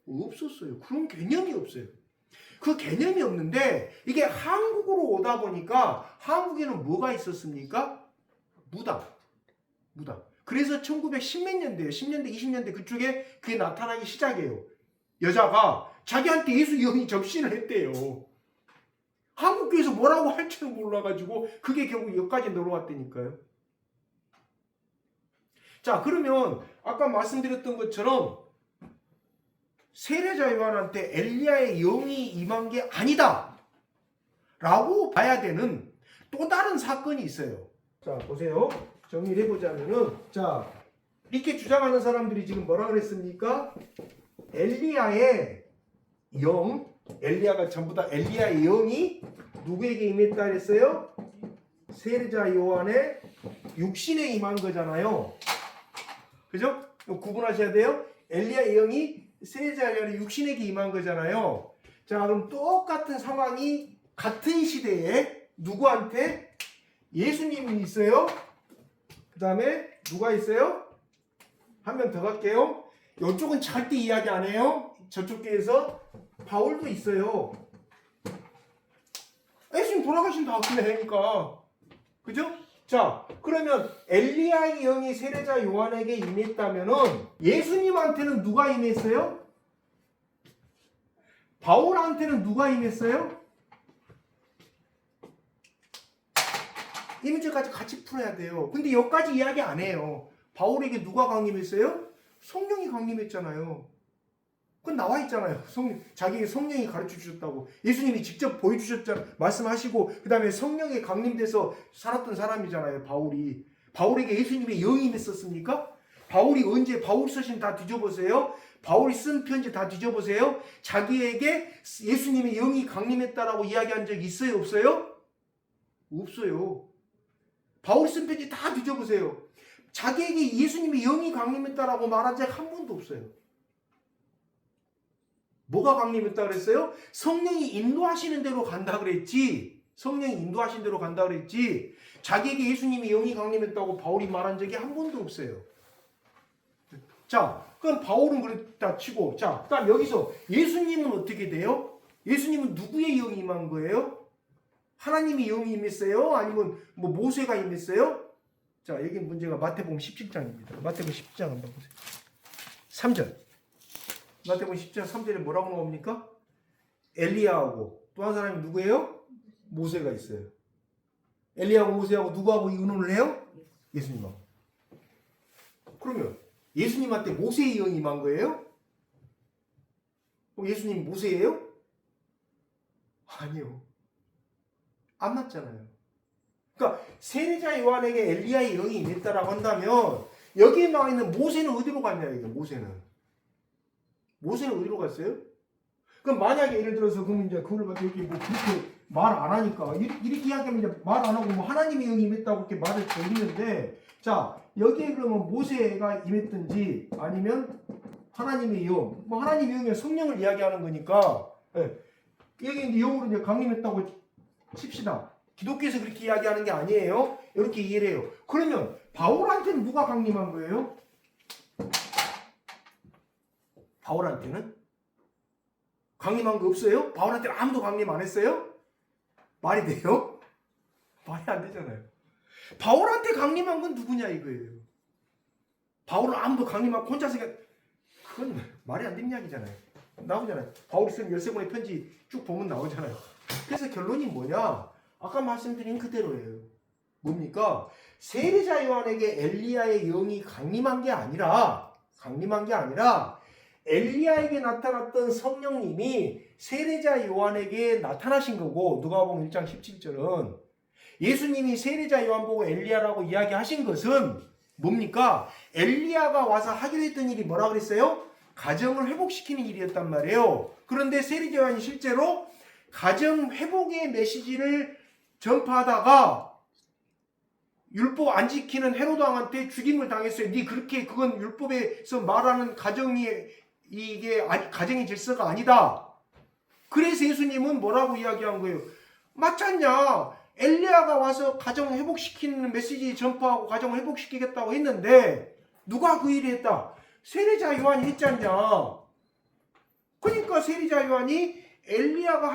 없었어요. 그런 개념이 없어요. 그 개념이 없는데 이게 한국으로 오다 보니까 한국에는 뭐가 있었습니까? 무당. 그래서 1910몇 년대에요. 10년대, 20년대 그쪽에 그게 나타나기 시작해요. 여자가 자기한테 예수 영이 접신을 했대요. 한국교회에서 뭐라고 할지는 몰라가지고 그게 결국 여기까지 넘어왔다니까요. 자, 그러면 아까 말씀드렸던 것처럼 세례자 요한한테 엘리야의 영이 임한 게 아니다 라고 봐야 되는 또 다른 사건이 있어요. 자, 보세요. 정리를 해보자면은, 자, 이렇게 주장하는 사람들이 지금 뭐라 그랬습니까? 엘리야의 영, 엘리야가 전부 다 엘리야의 영이 누구에게 임했다 그랬어요? 세례자 요한의 육신에 임한 거잖아요. 그죠? 구분하셔야 돼요. 엘리야의 영이 세례자 요한의 육신에게 임한 거잖아요. 자, 그럼 똑같은 상황이 같은 시대에 누구한테? 예수님이 있어요. 그 다음에 누가 있어요? 한 명 더 갈게요. 이쪽은 절대 이야기 안 해요. 저쪽 교회에서 바울도 있어요. 예수님 돌아가신 다음에 하니까. 그죠? 자, 그러면 엘리야의 영이 세례자 요한에게 임했다면은 예수님한테는 누가 임했어요? 바울한테는 누가 임했어요? 이 문제까지 같이 풀어야 돼요. 근데 여기까지 이야기 안 해요. 바울에게 누가 강림했어요? 성령이 강림했잖아요. 그건 나와 있잖아요. 자기에게 성령이 가르쳐 주셨다고. 예수님이 직접 보여주셨잖아요. 말씀하시고 그 다음에 성령에 강림돼서 살았던 사람이잖아요. 바울이. 바울에게 예수님의 영이 임했었습니까? 바울이 언제 바울 서신 다 뒤져보세요. 바울이 쓴 편지 다 뒤져보세요. 자기에게 예수님의 영이 강림했다라고 이야기한 적 있어요? 없어요? 없어요. 바울이 쓴 편지 다 뒤져보세요. 자기에게 예수님의 영이 강림했다라고 말한 적 한 번도 없어요. 뭐가 강림했다 그랬어요? 성령이 인도하시는 대로 간다 그랬지. 성령이 인도하신 대로 간다 그랬지. 자기에게 예수님의 영이 강림했다고 바울이 말한 적이 한 번도 없어요. 자, 그럼 바울은 그랬다 치고, 자, 그다음 여기서 예수님은 어떻게 돼요? 예수님은 누구의 영이 임한 거예요? 하나님의 영이 임했어요? 아니면 뭐 모세가 임했어요? 자, 여기 문제가 마태복음 17장입니다. 마태복음 17장 한번 보세요. 3절. 마태복음 10장 3절에 뭐라고 나옵니까? 엘리야하고 또 한 사람이 누구예요? 모세가 있어요. 엘리야하고 모세하고 누구하고 의논을 해요? 예수님하고. 그러면 예수님한테 모세의 영이 임한 거예요? 예수님 모세예요? 아니요. 안 맞잖아요. 그러니까 세례자 요한에게 엘리야의 영이 임했다라고 한다면 여기에 나와 있는 모세는 어디로 갔냐 이게 모세는 어디로 갔어요? 그럼 만약에 예를 들어서 그럼 이제 그걸 가지고 이렇게 뭐 그렇게 말 안 하니까 이렇게 이야기하면 이제 말 안 하고 뭐 하나님의 영이 임했다고 이렇게 말을 드리는데 자 여기에 그러면 모세가 임했든지 아니면 하나님의 영 뭐 하나님의 영이 성령을 이야기하는 거니까 예. 여기 이제 영으로 이제 강림했다고 칩시다. 기독교에서 그렇게 이야기하는 게 아니에요. 이렇게 이해를 해요. 그러면 바울한테는 누가 강림한 거예요? 바울한테는? 강림한 거 없어요? 바울한테는 아무도 강림 안 했어요? 말이 돼요? 말이 안 되잖아요. 바울한테 강림한 건 누구냐 이거예요. 바울은 아무도 강림하고 혼자서 그건 말이 안 되는 이야기잖아요. 나오잖아요. 바울이 쓴 13권의 편지 쭉 보면 나오잖아요. 그래서 결론이 뭐냐? 아까 말씀드린 그대로예요. 뭡니까? 세례자 요한에게 엘리야의 영이 강림한 게 아니라 엘리야에게 나타났던 성령님이 세례자 요한에게 나타나신 거고 누가복음 1장 17절은 예수님이 세례자 요한 보고 엘리야라고 이야기하신 것은 뭡니까? 엘리야가 와서 하기로 했던 일이 뭐라 그랬어요? 가정을 회복시키는 일이었단 말이에요. 그런데 세례자 요한이 실제로 가정 회복의 메시지를 전파하다가 율법 안 지키는 헤로드 왕한테 죽임을 당했어요. 네 그렇게 그건 율법에서 말하는 이게 가정의 질서가 아니다. 그래서 예수님은 뭐라고 이야기한 거예요? 맞지 않냐? 엘리야가 와서 가정 회복시키는 메시지 전파하고 가정을 회복시키겠다고 했는데 누가 그 일을 했다? 세례자 요한이 했지 않냐? 그러니까 세례자 요한이 엘리야가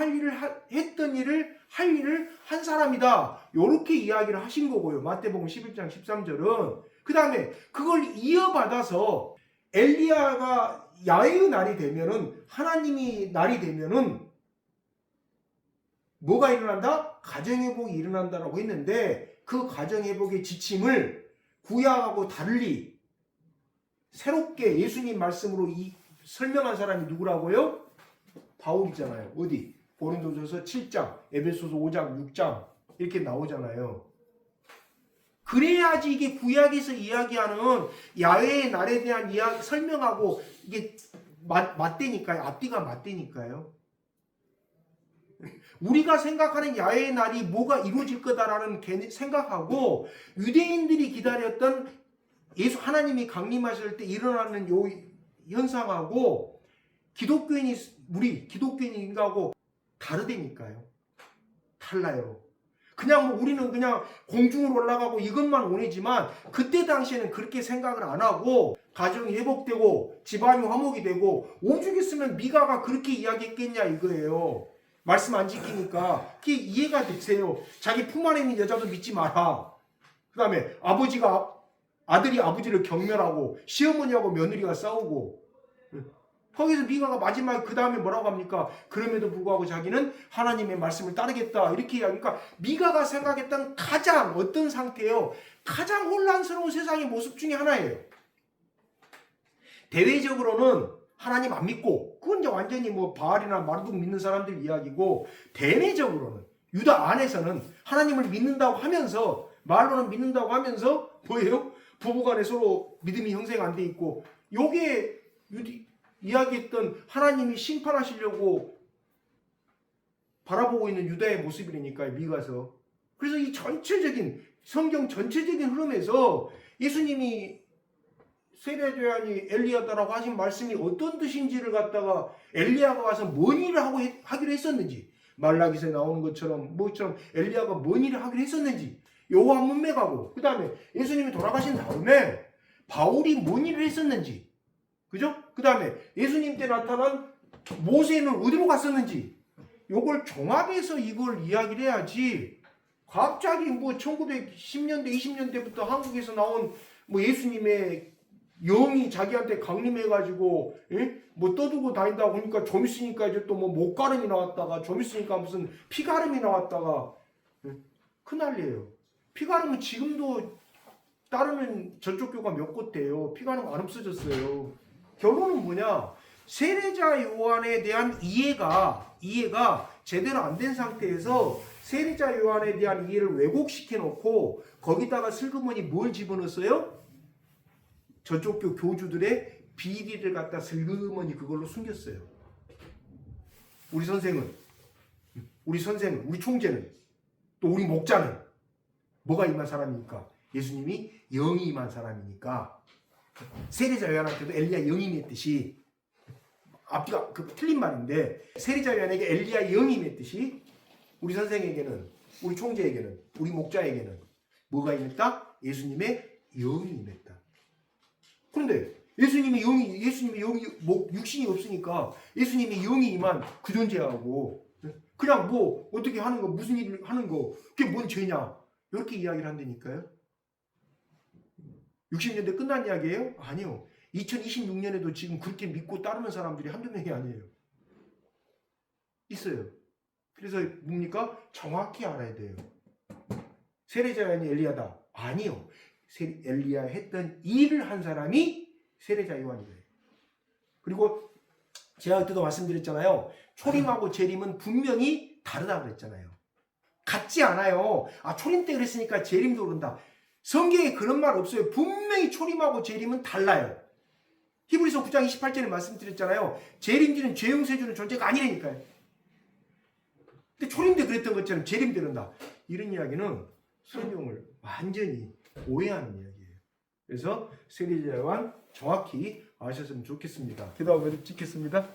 했던 일을 할 일을 한 사람이다. 이렇게 이야기를 하신 거고요. 마태복음 11장 13절은 그 다음에 그걸 이어받아서 엘리야가 야훼의 날이 되면은 하나님이 날이 되면은 뭐가 일어난다? 가정회복이 일어난다라고 했는데 그 가정회복의 지침을 구약하고 달리 새롭게 예수님 말씀으로 설명한 사람이 누구라고요? 바울이잖아요. 어디? 고린도전서 7장, 에베소서 5장, 6장 이렇게 나오잖아요. 그래야지 이게 구약에서 이야기하는 야훼의 날에 대한 이야기 설명하고 이게 맞대니까요. 앞뒤가 맞대니까요. 우리가 생각하는 야훼의 날이 뭐가 이루어질 거다라는 생각하고 유대인들이 기다렸던 예수 하나님이 강림하실 때 일어나는 요 현상하고 우리 기독교인하고 다르다니까요. 달라요. 그냥 뭐 우리는 그냥 공중으로 올라가고 이것만 원하지만 그때 당시에는 그렇게 생각을 안 하고 가정이 회복되고 집안이 화목이 되고 오죽했으면 미가가 그렇게 이야기했겠냐 이거예요. 말씀 안 지키니까 그게 이해가 되세요. 자기 품 안에 있는 여자도 믿지 마라. 그 다음에 아들이 아버지를 경멸하고 시어머니하고 며느리가 싸우고 거기서 미가가 마지막에 그 다음에 뭐라고 합니까? 그럼에도 불구하고 자기는 하나님의 말씀을 따르겠다 이렇게 이야기하니까 미가가 생각했던 가장 어떤 상태예요? 가장 혼란스러운 세상의 모습 중에 하나예요. 대외적으로는 하나님 안 믿고 그건 이제 완전히 뭐 바알이나 마르둑 믿는 사람들 이야기고 대내적으로는 유다 안에서는 하나님을 믿는다고 하면서 말로는 믿는다고 하면서 뭐예요? 부부간에 서로 믿음이 형성 안 돼 있고 요게 이야기했던 하나님이 심판하시려고 바라보고 있는 유다의 모습이니까요. 미가서. 그래서 이 전체적인 성경 전체적인 흐름에서 예수님이 세례자 요한이 엘리야다라고 하신 말씀이 어떤 뜻인지를 갖다가 엘리야가 와서 뭔 일을 하기로 했었는지 말라기서에 나오는 것처럼 뭐처럼 엘리야가 뭔 일을 하기로 했었는지 요거 한 문맥하고 그 다음에 예수님이 돌아가신 다음에 바울이 뭔 일을 했었는지 그죠? 그 다음에 예수님 때 나타난 모세는 어디로 갔었는지 요걸 종합해서 이걸 이야기를 해야지 갑자기 뭐 1910년대 20년대부터 한국에서 나온 뭐 예수님의 영이 자기한테 강림해가지고 뭐 떠들고 다닌다고 하니까 좀 있으니까 이제 또 뭐 목가름이 나왔다가 좀 있으니까 무슨 피가름이 나왔다가 그 난리예요. 피가름은 지금도 따르는 저쪽 교가 몇 곳 돼요. 피가는 안 없어졌어요. 결론은 뭐냐? 세례자 요한에 대한 이해가 제대로 안 된 상태에서 세례자 요한에 대한 이해를 왜곡시켜 놓고 거기다가 슬그머니 뭘 집어넣었어요? 저쪽 교 교주들의 비리를 갖다 슬그머니 그걸로 숨겼어요. 우리 선생은, 우리 총재는, 또 우리 목자는 뭐가 임한 사람입니까? 예수님이 영이 임한 사람이니까. 세례자 요한한테도 엘리야 영이 임했듯이, 앞뒤가 틀린 말인데, 세례자 요한에게 엘리야 영이 임했듯이 우리 선생에게는, 우리 총재에게는, 우리 목자에게는 뭐가 임했다? 예수님의 영이 임했다. 그런데 예수님의 영이 육신이 없으니까 예수님의 영이 임한 그 존재하고 그냥 뭐 어떻게 하는 거, 무슨 일을 하는 거, 그게 뭔 죄냐, 이렇게 이야기를 한다니까요. 60년대 끝난 이야기예요? 아니요. 2026년에도 지금 그렇게 믿고 따르는 사람들이 한두 명이 아니에요. 있어요. 그래서 뭡니까? 정확히 알아야 돼요. 세례자 요한이 엘리야다. 아니요. 엘리야 했던 일을 한 사람이 세례자 요한이래요. 그리고 제가 그때도 말씀드렸잖아요. 초림하고 재림은 분명히 다르다고 그랬잖아요. 같지 않아요. 아, 초림 때 그랬으니까 재림도 그런다. 성경에 그런 말 없어요. 분명히 초림하고 재림은 달라요. 히브리서 9장 28절에 말씀드렸잖아요. 재림지는 죄 용서해주는 존재가 아니라니까요. 근데 초림 때 그랬던 것처럼 재림 때 그런다. 이런 이야기는 성경을 완전히 오해하는 이야기예요. 그래서 세례자 요한 정확히 아셨으면 좋겠습니다. 기도하고 찍겠습니다.